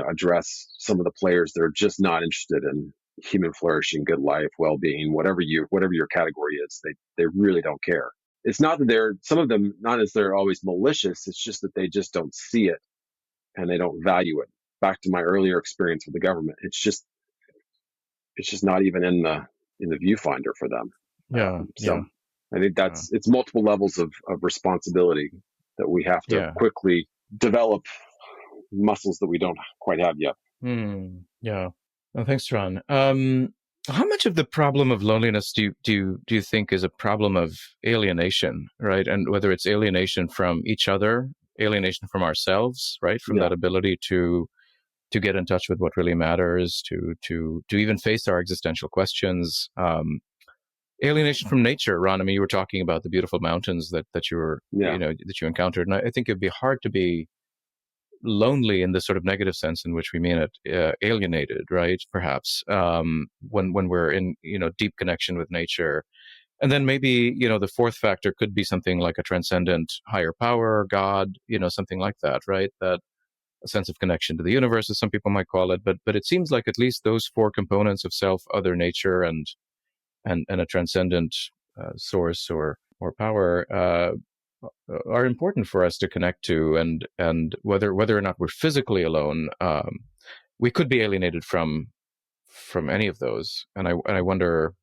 address some of the players that are just not interested in human flourishing, good life, well-being, whatever your category is. They really don't care. It's not that some of them, not as they're always malicious, it's just that they just don't see it and they don't value it. Back to my earlier experience with the government, it's just not even in the viewfinder for them. I think it's multiple levels of responsibility that we have to quickly develop muscles that we don't quite have yet. Well, thanks, Ron. How much of the problem of loneliness do you think is a problem of alienation, right? And whether it's alienation from each other, alienation from ourselves, right? From that ability to get in touch with what really matters, to even face our existential questions. Alienation from nature, Ron. I mean, you were talking about the beautiful mountains that you were, that you encountered, and I think it'd be hard to be lonely in the sort of negative sense in which we mean it, alienated, right? Perhaps when we're in deep connection with nature, and then maybe the fourth factor could be something like a transcendent higher power, God, something like that, right? That a sense of connection to the universe, as some people might call it, but it seems like at least those four components of self, other, nature, and a transcendent source or power are important for us to connect to, and whether or not we're physically alone, we could be alienated from any of those, and I wonder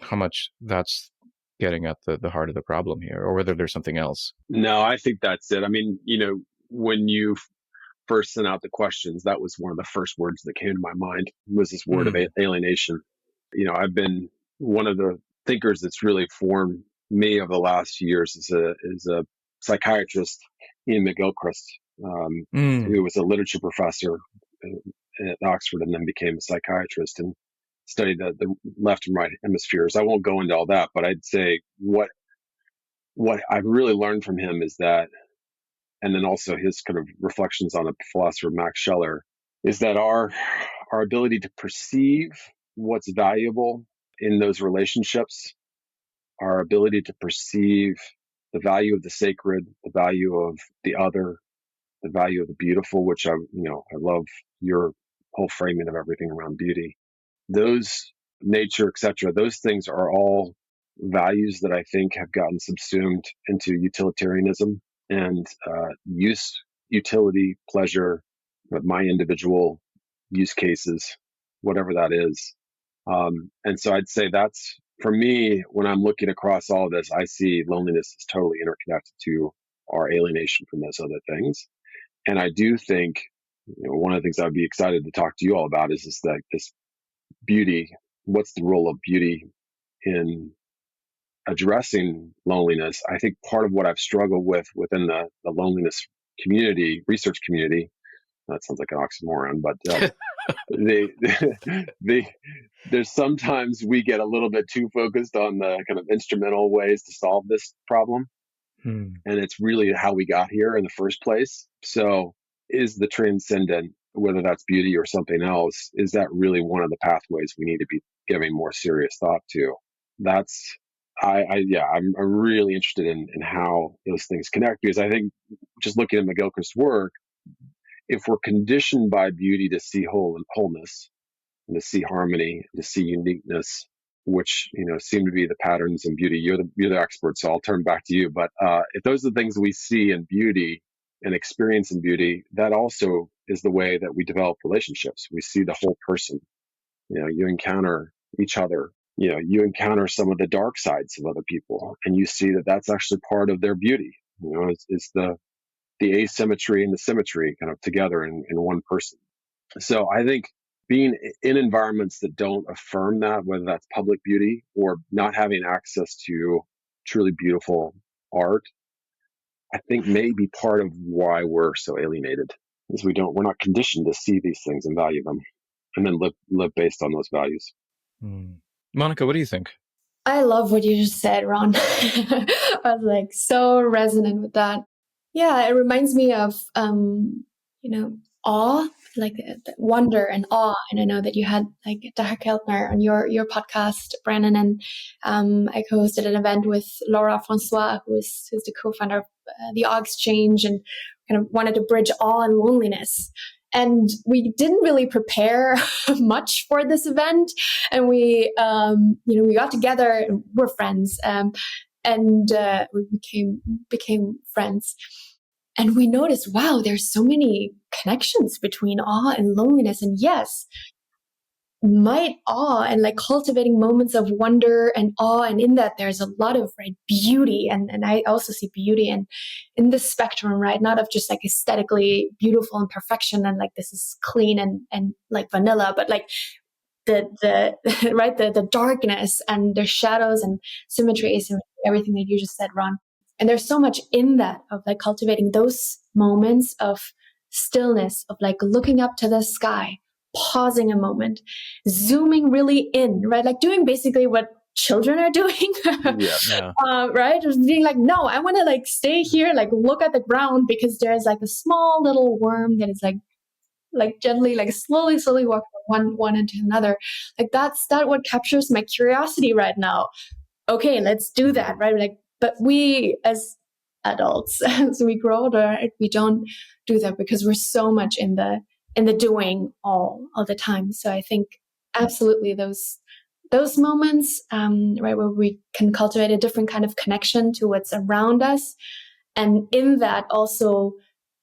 how much that's getting at the heart of the problem here, or whether there's something else. No, I think that's it. I mean, when you first sent out the questions, that was one of the first words that came to my mind, was this word of alienation. I've been one of the thinkers that's really formed me over the last few years is a psychiatrist, Ian McGilchrist, who was a literature professor at Oxford and then became a psychiatrist and studied the left and right hemispheres. I won't go into all that, but I'd say what I've really learned from him is that, and then also his kind of reflections on a philosopher, Max Scheler, is that our ability to perceive what's valuable in those relationships, our ability to perceive the value of the sacred, the value of the other, the value of the beautiful, which I love your whole framing of everything around beauty. Those nature, etc. Those things are all values that I think have gotten subsumed into utilitarianism and utility, pleasure, my individual use cases, whatever that is. And so I'd say that's, for me, when I'm looking across all of this, I see loneliness is totally interconnected to our alienation from those other things. And I do think, one of the things I'd be excited to talk to you all about is this beauty. What's the role of beauty in addressing loneliness? I think part of what I've struggled with within the loneliness community, research community, that sounds like an oxymoron, but there's sometimes we get a little bit too focused on the kind of instrumental ways to solve this problem. And it's really how we got here in the first place. So is the transcendent, whether that's beauty or something else, is that really one of the pathways we need to be giving more serious thought to? That's, I'm really interested in how those things connect, because I think just looking at McGilchrist's work, if we're conditioned by beauty to see wholeness, and to see harmony, to see uniqueness, which seem to be the patterns in beauty. You're the expert, so I'll turn back to you. But if those are the things we see in beauty and experience in beauty, that also is the way that we develop relationships. We see the whole person. You encounter each other. You encounter some of the dark sides of other people, and you see that that's actually part of their beauty. It's the asymmetry and the symmetry kind of together in one person. So I think being in environments that don't affirm that, whether that's public beauty or not having access to truly beautiful art, I think may be part of why we're so alienated, is we're not conditioned to see these things and value them, and then live based on those values. Monika, what do you think? I love what you just said, Ron. I was so resonant with that. Yeah, it reminds me of, awe, the wonder and awe. And I know that you had Dr. Keltner on your podcast, Brandon, and I co-hosted an event with Laura Francois, who's the co-founder of the Awe Exchange, and kind of wanted to bridge awe and loneliness. And we didn't really prepare much for this event. And we got together, and we're friends, and we became friends. And we noticed, wow, there's so many connections between awe and loneliness. And yes, might awe and cultivating moments of wonder and awe. And in that, there's a lot of beauty. And I also see beauty in the spectrum, right? Not of just aesthetically beautiful and perfection and this is clean and vanilla, but the darkness and the shadows and symmetry, everything that you just said, Ron. And there's so much in that of cultivating those moments of stillness, of looking up to the sky, pausing a moment, zooming really in, right? Doing basically what children are doing, right? Just being no, I want to stay here, look at the ground, because there's a small little worm that is gently, slowly walk from one into another. That's what captures my curiosity right now. Okay, let's do that, right? But we as adults, as we grow older, we don't do that because we're so much in the doing all the time. So I think absolutely those moments, right, where we can cultivate a different kind of connection to what's around us, and in that also,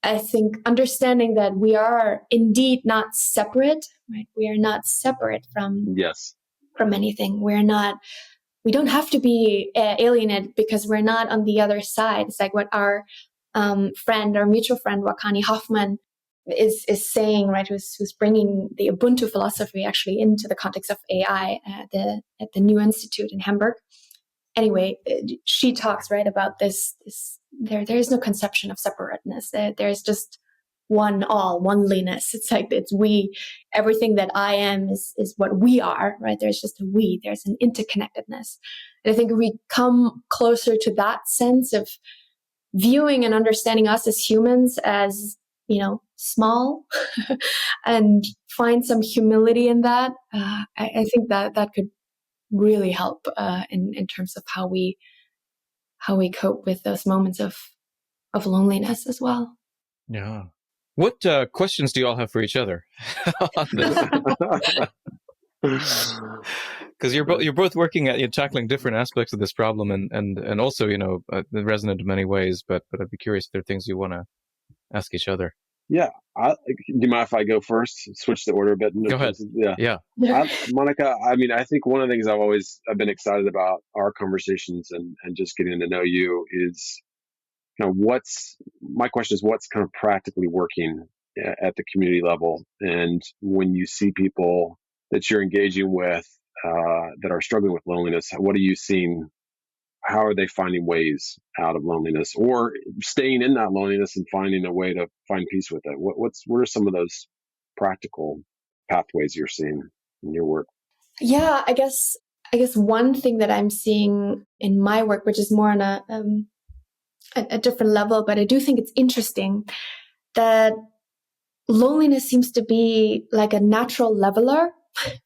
I think understanding that we are indeed not separate, right? We are not separate from anything. We don't have to be alienated because we're not on the other side. It's what our mutual friend, Wakani Hoffman, is saying, right? Who's bringing the Ubuntu philosophy actually into the context of AI at the New Institute in Hamburg. Anyway, she talks, right, about this there is no conception of separateness. There's just oneliness. It's we. Everything that I am is what we are, right? There's just a we. There's an interconnectedness. And I think if we come closer to that sense of viewing and understanding us as humans as, small, and find some humility in that, I think that could really help in terms of how we we cope with those moments of loneliness as well. Yeah. What questions do you all have for each other on this? Because you're both working at, you're tackling different aspects of this problem, and also, resonant in many ways. But I'd be curious if there are things you want to ask each other. Yeah. Do you mind if I go first? Switch the order a bit. Go ahead. Yeah. Monika, I mean, I think one of the things I've been excited about our conversations and just getting to know you is, my question is what's kind of practically working at the community level, and when you see people that you're engaging with that are struggling with loneliness, what are you seeing? How are they finding ways out of loneliness, or staying in that loneliness and finding a way to find peace with it? What are some of those practical pathways you're seeing in your work? Yeah, I guess one thing that I'm seeing in my work, which is more on a different level, but I do think it's interesting that loneliness seems to be like a natural leveler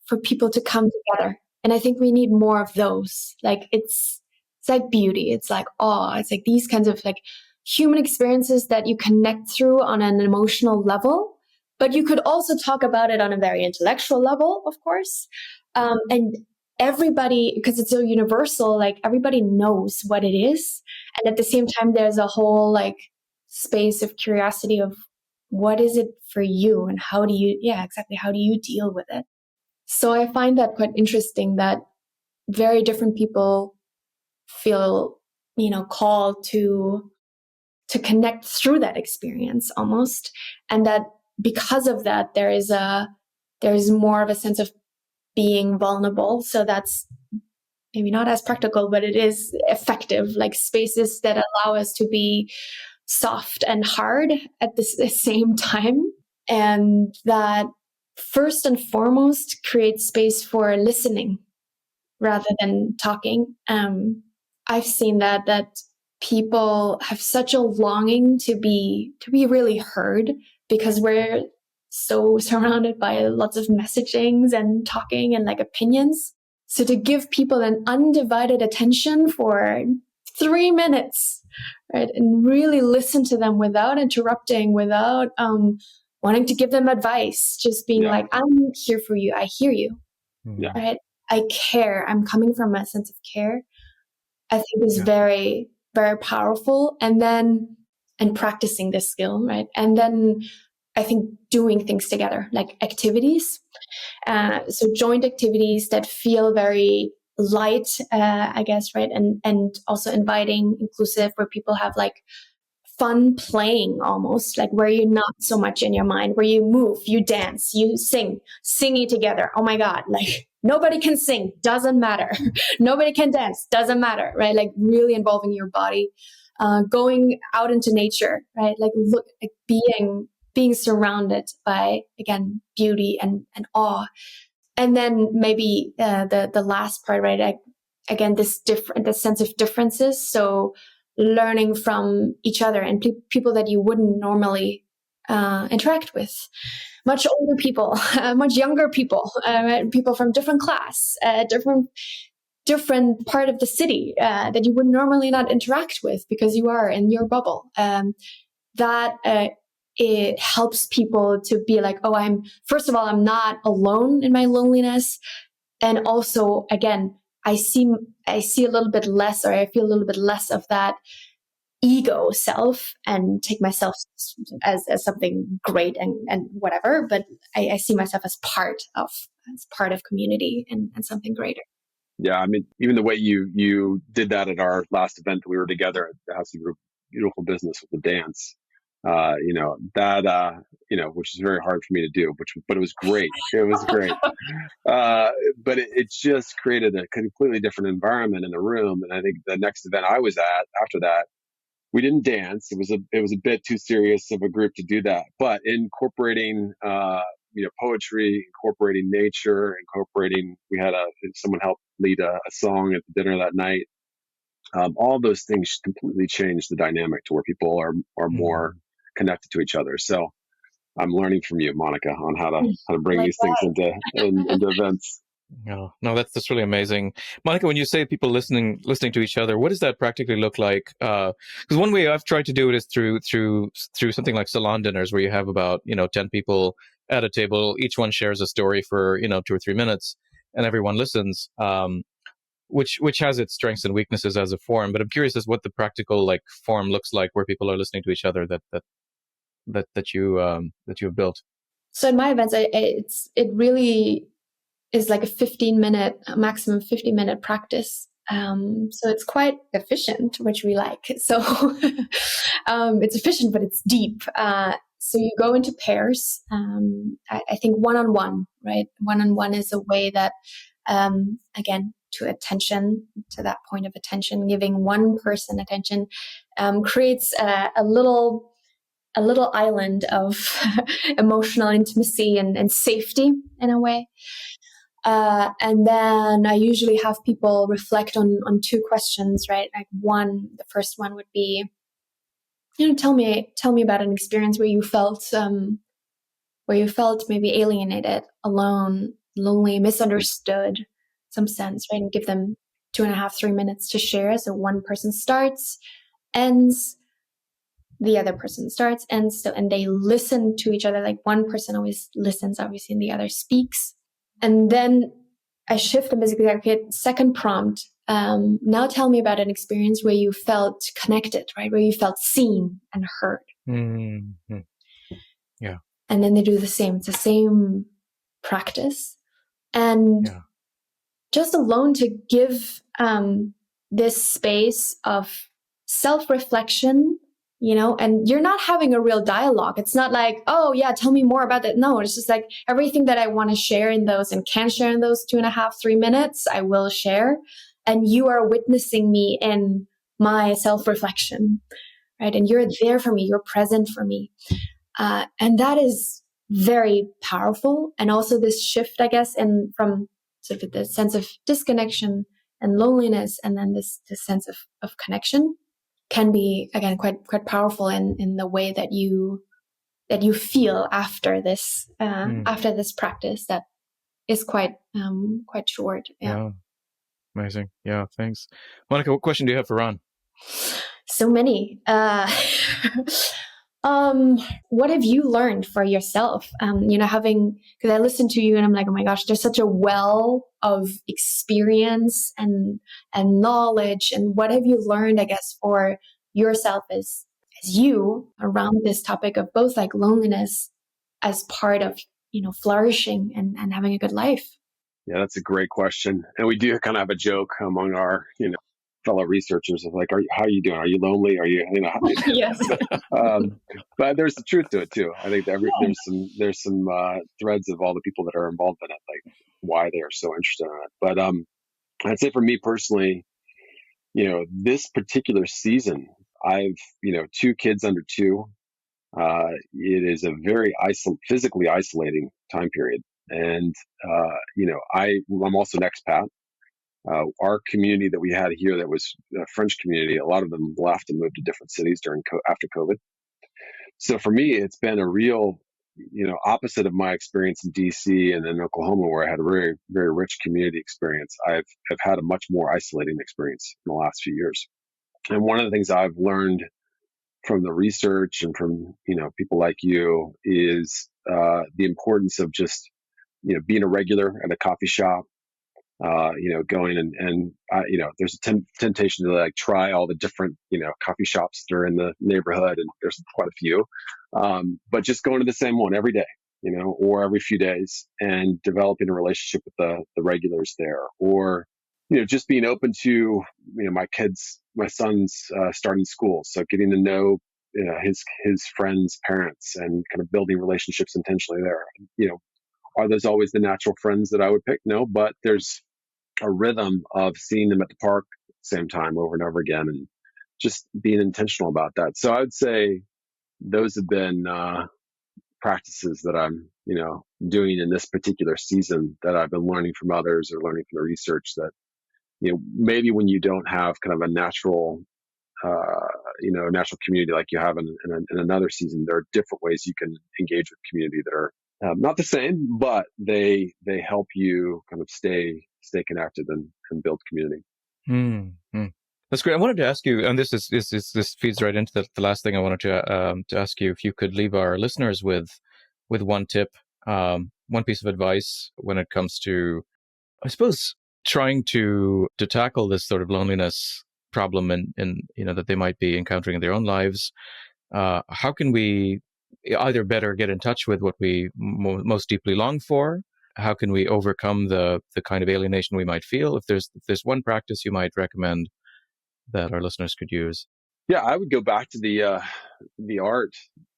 for people to come together. And I think we need more of those. Like it's like beauty. It's like awe. It's like these kinds of like human experiences that you connect through on an emotional level, but you could also talk about it on a very intellectual level, of course. And everybody, because it's so universal, like everybody knows what it is. And at the same time, there's a whole like space of curiosity of what is it for you and how do you deal with it? So I find that quite interesting that very different people feel, called to connect through that experience almost. And that because of that, there is more of a sense of being vulnerable. So that's maybe not as practical, but it is effective, like spaces that allow us to be soft and hard at the same time. And that first and foremost creates space for listening rather than talking. I've seen that people have such a longing to be really heard, because we're so surrounded by lots of messagings and talking and like opinions. So to give people an undivided attention for 3 minutes, right, and really listen to them without interrupting, without wanting to give them advice, just being like, I'm here for you. I hear you. Yeah. Right? I care. I'm coming from a sense of care. I think is very, very powerful. And practicing this skill, right? And then I think doing things together, like activities. So joint activities that feel very light, I guess, right? And also inviting, inclusive, where people have like fun playing almost, like where you're not so much in your mind, where you move, you dance, you singing together. Oh my God, like nobody can sing, doesn't matter. Nobody can dance, doesn't matter, right? Like really involving your body, going out into nature, right? Like being surrounded by, again, beauty and awe. And then maybe the last part, right? Again, this sense of differences. So learning from each other and people that you wouldn't normally interact with. Much older people, much younger people, people from different class, different part of the city that you would normally not interact with because you are in your bubble. It helps people to be like, oh, I'm not alone in my loneliness. And also, again, I see a little bit less, or I feel a little bit less of that ego self and take myself as something great and whatever. But I see myself as part of community and something greater. Yeah, I mean, even the way you did that at our last event that we were together at the House of Group, beautiful business with the dance, which is very hard for me to do, but it was great. It was great. But it just created a completely different environment in the room. And I think the next event I was at after that, we didn't dance. It was a bit too serious of a group to do that, but incorporating, poetry, incorporating nature, we had someone help lead a song at the dinner that night. All those things completely changed the dynamic to where people are more connected to each other. So I'm learning from you, Monika, on how to bring these things into events. No, that's really amazing, Monika. When you say people listening to each other, what does that practically look like? Because one way I've tried to do it is through something like salon dinners, where you have about 10 people at a table, each one shares a story for 2 or 3 minutes, and everyone listens. Which has its strengths and weaknesses as a form, but I'm curious as what the practical form looks like, where people are listening to each other that you have built. So in my events, it really is like a maximum 15-minute practice. So it's quite efficient, which we like. So it's efficient, but it's deep. So you go into pairs. I think one-on-one, right? One-on-one is a way that, again, to that point of attention, giving one person attention, creates a little island of emotional intimacy and safety in a way. And then I usually have people reflect on two questions, right? Like the first one would be, tell me about an experience where you felt maybe alienated, alone, lonely, misunderstood, some sense, right? And give them 2.5, 3 minutes to share. So one person starts, ends, the other person starts, ends, so, and they listen to each other. Like one person always listens, obviously, and the other speaks. And then I shift and basically okay, second prompt. Now tell me about an experience where you felt connected, right? Where you felt seen and heard. Mm-hmm. Yeah. And then they do the same. It's the same practice. And just alone to give this space of self-reflection, and you're not having a real dialogue. It's not like, oh yeah, tell me more about that. No, it's just like everything that I want to share in those and can share in those 2.5, 3 minutes, I will share. And you are witnessing me in my self-reflection, right? And you're there for me. You're present for me. And that is very powerful. And also this shift, I guess, from sort of the sense of disconnection and loneliness, and then this sense of connection can be, again, quite powerful in the way that you feel after this practice that is quite short. Yeah. Amazing. Yeah, thanks. Monika, what question do you have for Ron? So many. What have you learned for yourself? Because I listen to you and I'm like, oh my gosh, there's such a well of experience and knowledge. And what have you learned, I guess, for yourself as you around this topic of both like loneliness as part of, flourishing and having a good life? Yeah, that's a great question. And we do kind of have a joke among our, fellow researchers of like, how are you doing? Are you lonely? Are you, Yes. But there's the truth to it too. I think there's some threads of all the people that are involved in it, like why they are so interested in it. But I'd say for me personally, this particular season, I've 2 kids under 2. It is a very physically isolating time period, and I'm also an expat. Our community that we had here, that was a French community, a lot of them left and moved to different cities after COVID. So for me, it's been a real, opposite of my experience in DC and in Oklahoma, where I had a very, very rich community experience. I've had a much more isolating experience in the last few years. And one of the things I've learned from the research and from, people like you is the importance of just, being a regular at a coffee shop, going and there's a temptation to like try all the different, coffee shops that are in the neighborhood, and there's quite a few, but just going to the same one every day, or every few days, and developing a relationship with the regulars there, or, just being open to, my son's starting school. So getting to know, his friends' parents and kind of building relationships intentionally there. Are those always the natural friends that I would pick? No, but there's a rhythm of seeing them at the park at the same time over and over again, and just being intentional about that. So I would say those have been practices that I'm, doing in this particular season, that I've been learning from others or learning from the research, that, maybe when you don't have kind of a natural, natural community like you have in another season, there are different ways you can engage with community that are Not the same, but they help you kind of stay connected and build community. Mm-hmm. That's great. I wanted to ask you, and this feeds right into the last thing I wanted to ask you, if you could leave our listeners with one tip, one piece of advice when it comes to, I suppose, trying to tackle this sort of loneliness problem in that they might be encountering in their own lives. How can we either better get in touch with what we most deeply long for? How can we overcome the kind of alienation we might feel? If there's one practice you might recommend that our listeners could use. Yeah, I would go back to the art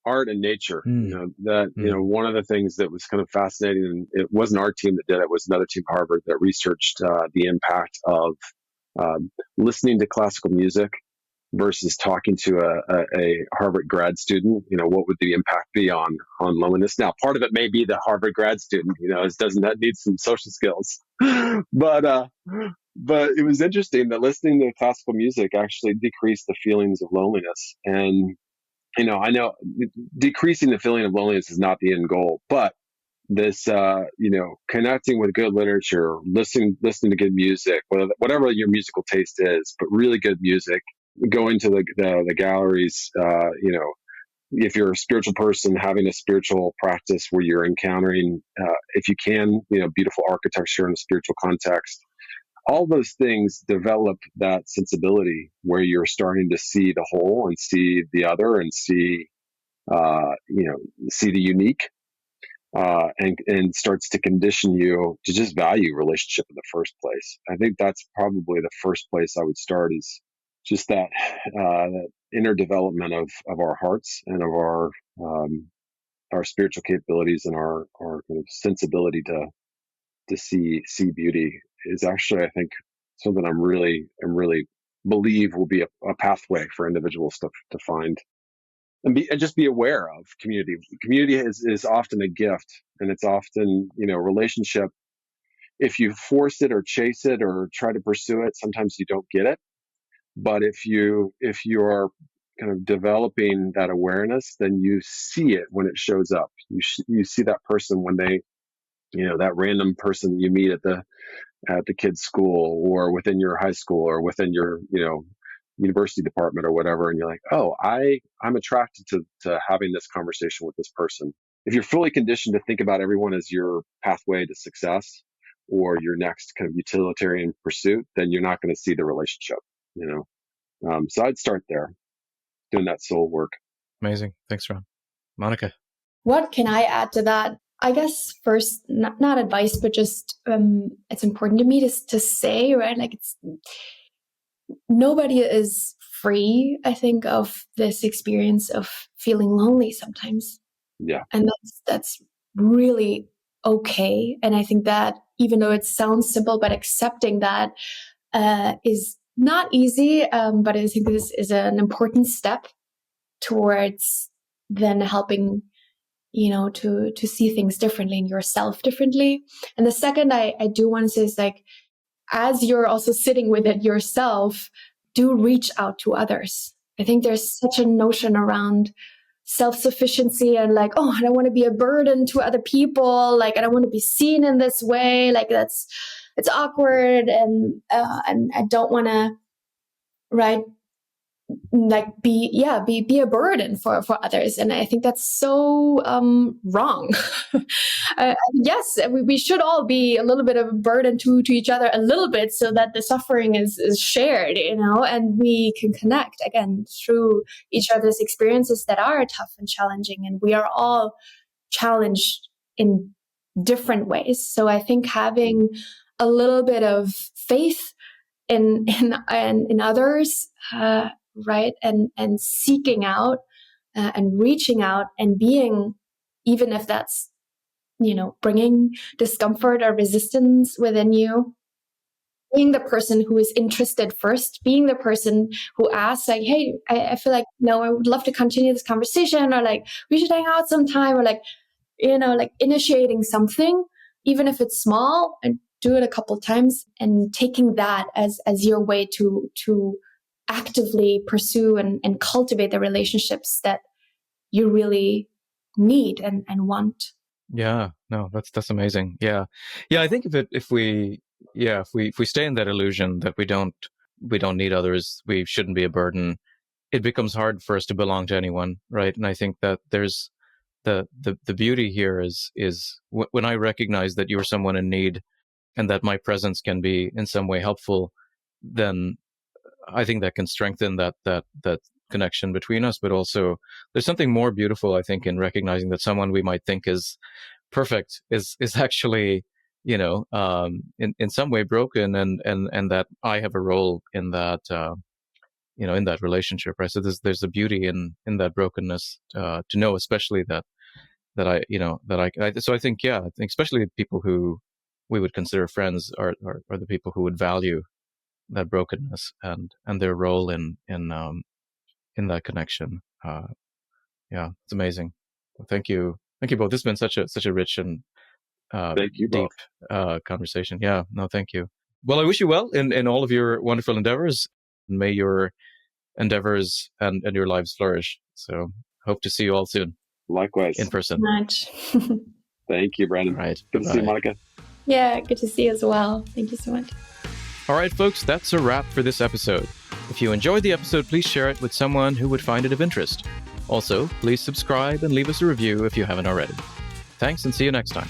and nature. One of the things that was kind of fascinating, and it wasn't our team that did it, it was another team at Harvard that researched the impact of listening to classical music versus talking to a Harvard grad student. What would the impact be on loneliness? Now, part of it may be the Harvard grad student, that need some social skills, but it was interesting that listening to classical music actually decreased the feelings of loneliness. And, I know decreasing the feeling of loneliness is not the end goal, but this, connecting with good literature, listening to good music, whatever your musical taste is, but really good music, going to the galleries, if you're a spiritual person, having a spiritual practice where you're encountering, if you can, beautiful architecture in a spiritual context. All those things develop that sensibility where you're starting to see the whole and see the other and see the unique, and starts to condition you to just value relationship in the first place. I think that's probably the first place I would start, is just that inner development of our hearts and of our spiritual capabilities and our kind of sensibility to see beauty is actually, I think, something I'm really believe will be a pathway for individuals to find and just be aware of community. Community is often a gift, and it's often, relationship. If you force it or chase it or try to pursue it, sometimes you don't get it. But if you are kind of developing that awareness, then you see it when it shows up. You see that person when they, that random person you meet at the kids' school or within your high school or within your, university department or whatever. And you're like, oh, I'm attracted to having this conversation with this person. If you're fully conditioned to think about everyone as your pathway to success or your next kind of utilitarian pursuit, then you're not going to see the relationship, So I'd start there, doing that soul work. Amazing. Thanks, Ron. Monika. What can I add to that? I guess first, not advice, but just it's important to me to say, right? Like nobody is free, I think, of this experience of feeling lonely sometimes. Yeah. And that's really okay. And I think that even though it sounds simple, but accepting that is not easy. But I think this is an important step towards then helping, to see things differently and yourself differently. And the second I do want to say is, like, as you're also sitting with it yourself, do reach out to others. I think there's such a notion around self-sufficiency and like, oh, I don't want to be a burden to other people. Like, I don't want to be seen in this way. Like, it's awkward. And I don't want to, right, like be a burden for others. And I think that's so wrong. Yes, we should all be a little bit of a burden to each other a little bit, so that the suffering is shared, and we can connect again through each other's experiences that are tough and challenging, and we are all challenged in different ways. So I think having a little bit of faith in others, right, and seeking out and reaching out and being, even if that's bringing discomfort or resistance within you, being the person who is interested first, being the person who asks, like, hey, I feel like, I would love to continue this conversation, or like, we should hang out sometime, or like, like initiating something, even if it's small, and do it a couple times, and taking that as your way to actively pursue and cultivate the relationships that you really need and want. Yeah, no, that's amazing. Yeah. Yeah, I think if we stay in that illusion that we don't need others, we shouldn't be a burden, it becomes hard for us to belong to anyone, right? And I think that there's the beauty here is when I recognize that you're someone in need and that my presence can be in some way helpful, then I think that can strengthen that connection between us. But also, there's something more beautiful, I think, in recognizing that someone we might think is perfect is actually, in some way broken, and that I have a role in that, in that relationship, right? So there's a beauty in that brokenness, to know, especially that so I think, I think especially people who we would consider friends are the people who would value that brokenness and their role in that connection. It's amazing. Well, thank you both. This has been such a rich and Thank you deep both. conversation. Yeah, no, thank you. Well, I wish you well in all of your wonderful endeavors. May your endeavors and your lives flourish. So hope to see you all soon. Likewise. In person. Much. Thank you, Brandon. All right. Good to see you, Monika. Yeah, good to see you as well. Thank you so much. All right, folks, that's a wrap for this episode. If you enjoyed the episode, please share it with someone who would find it of interest. Also, please subscribe and leave us a review if you haven't already. Thanks, and see you next time.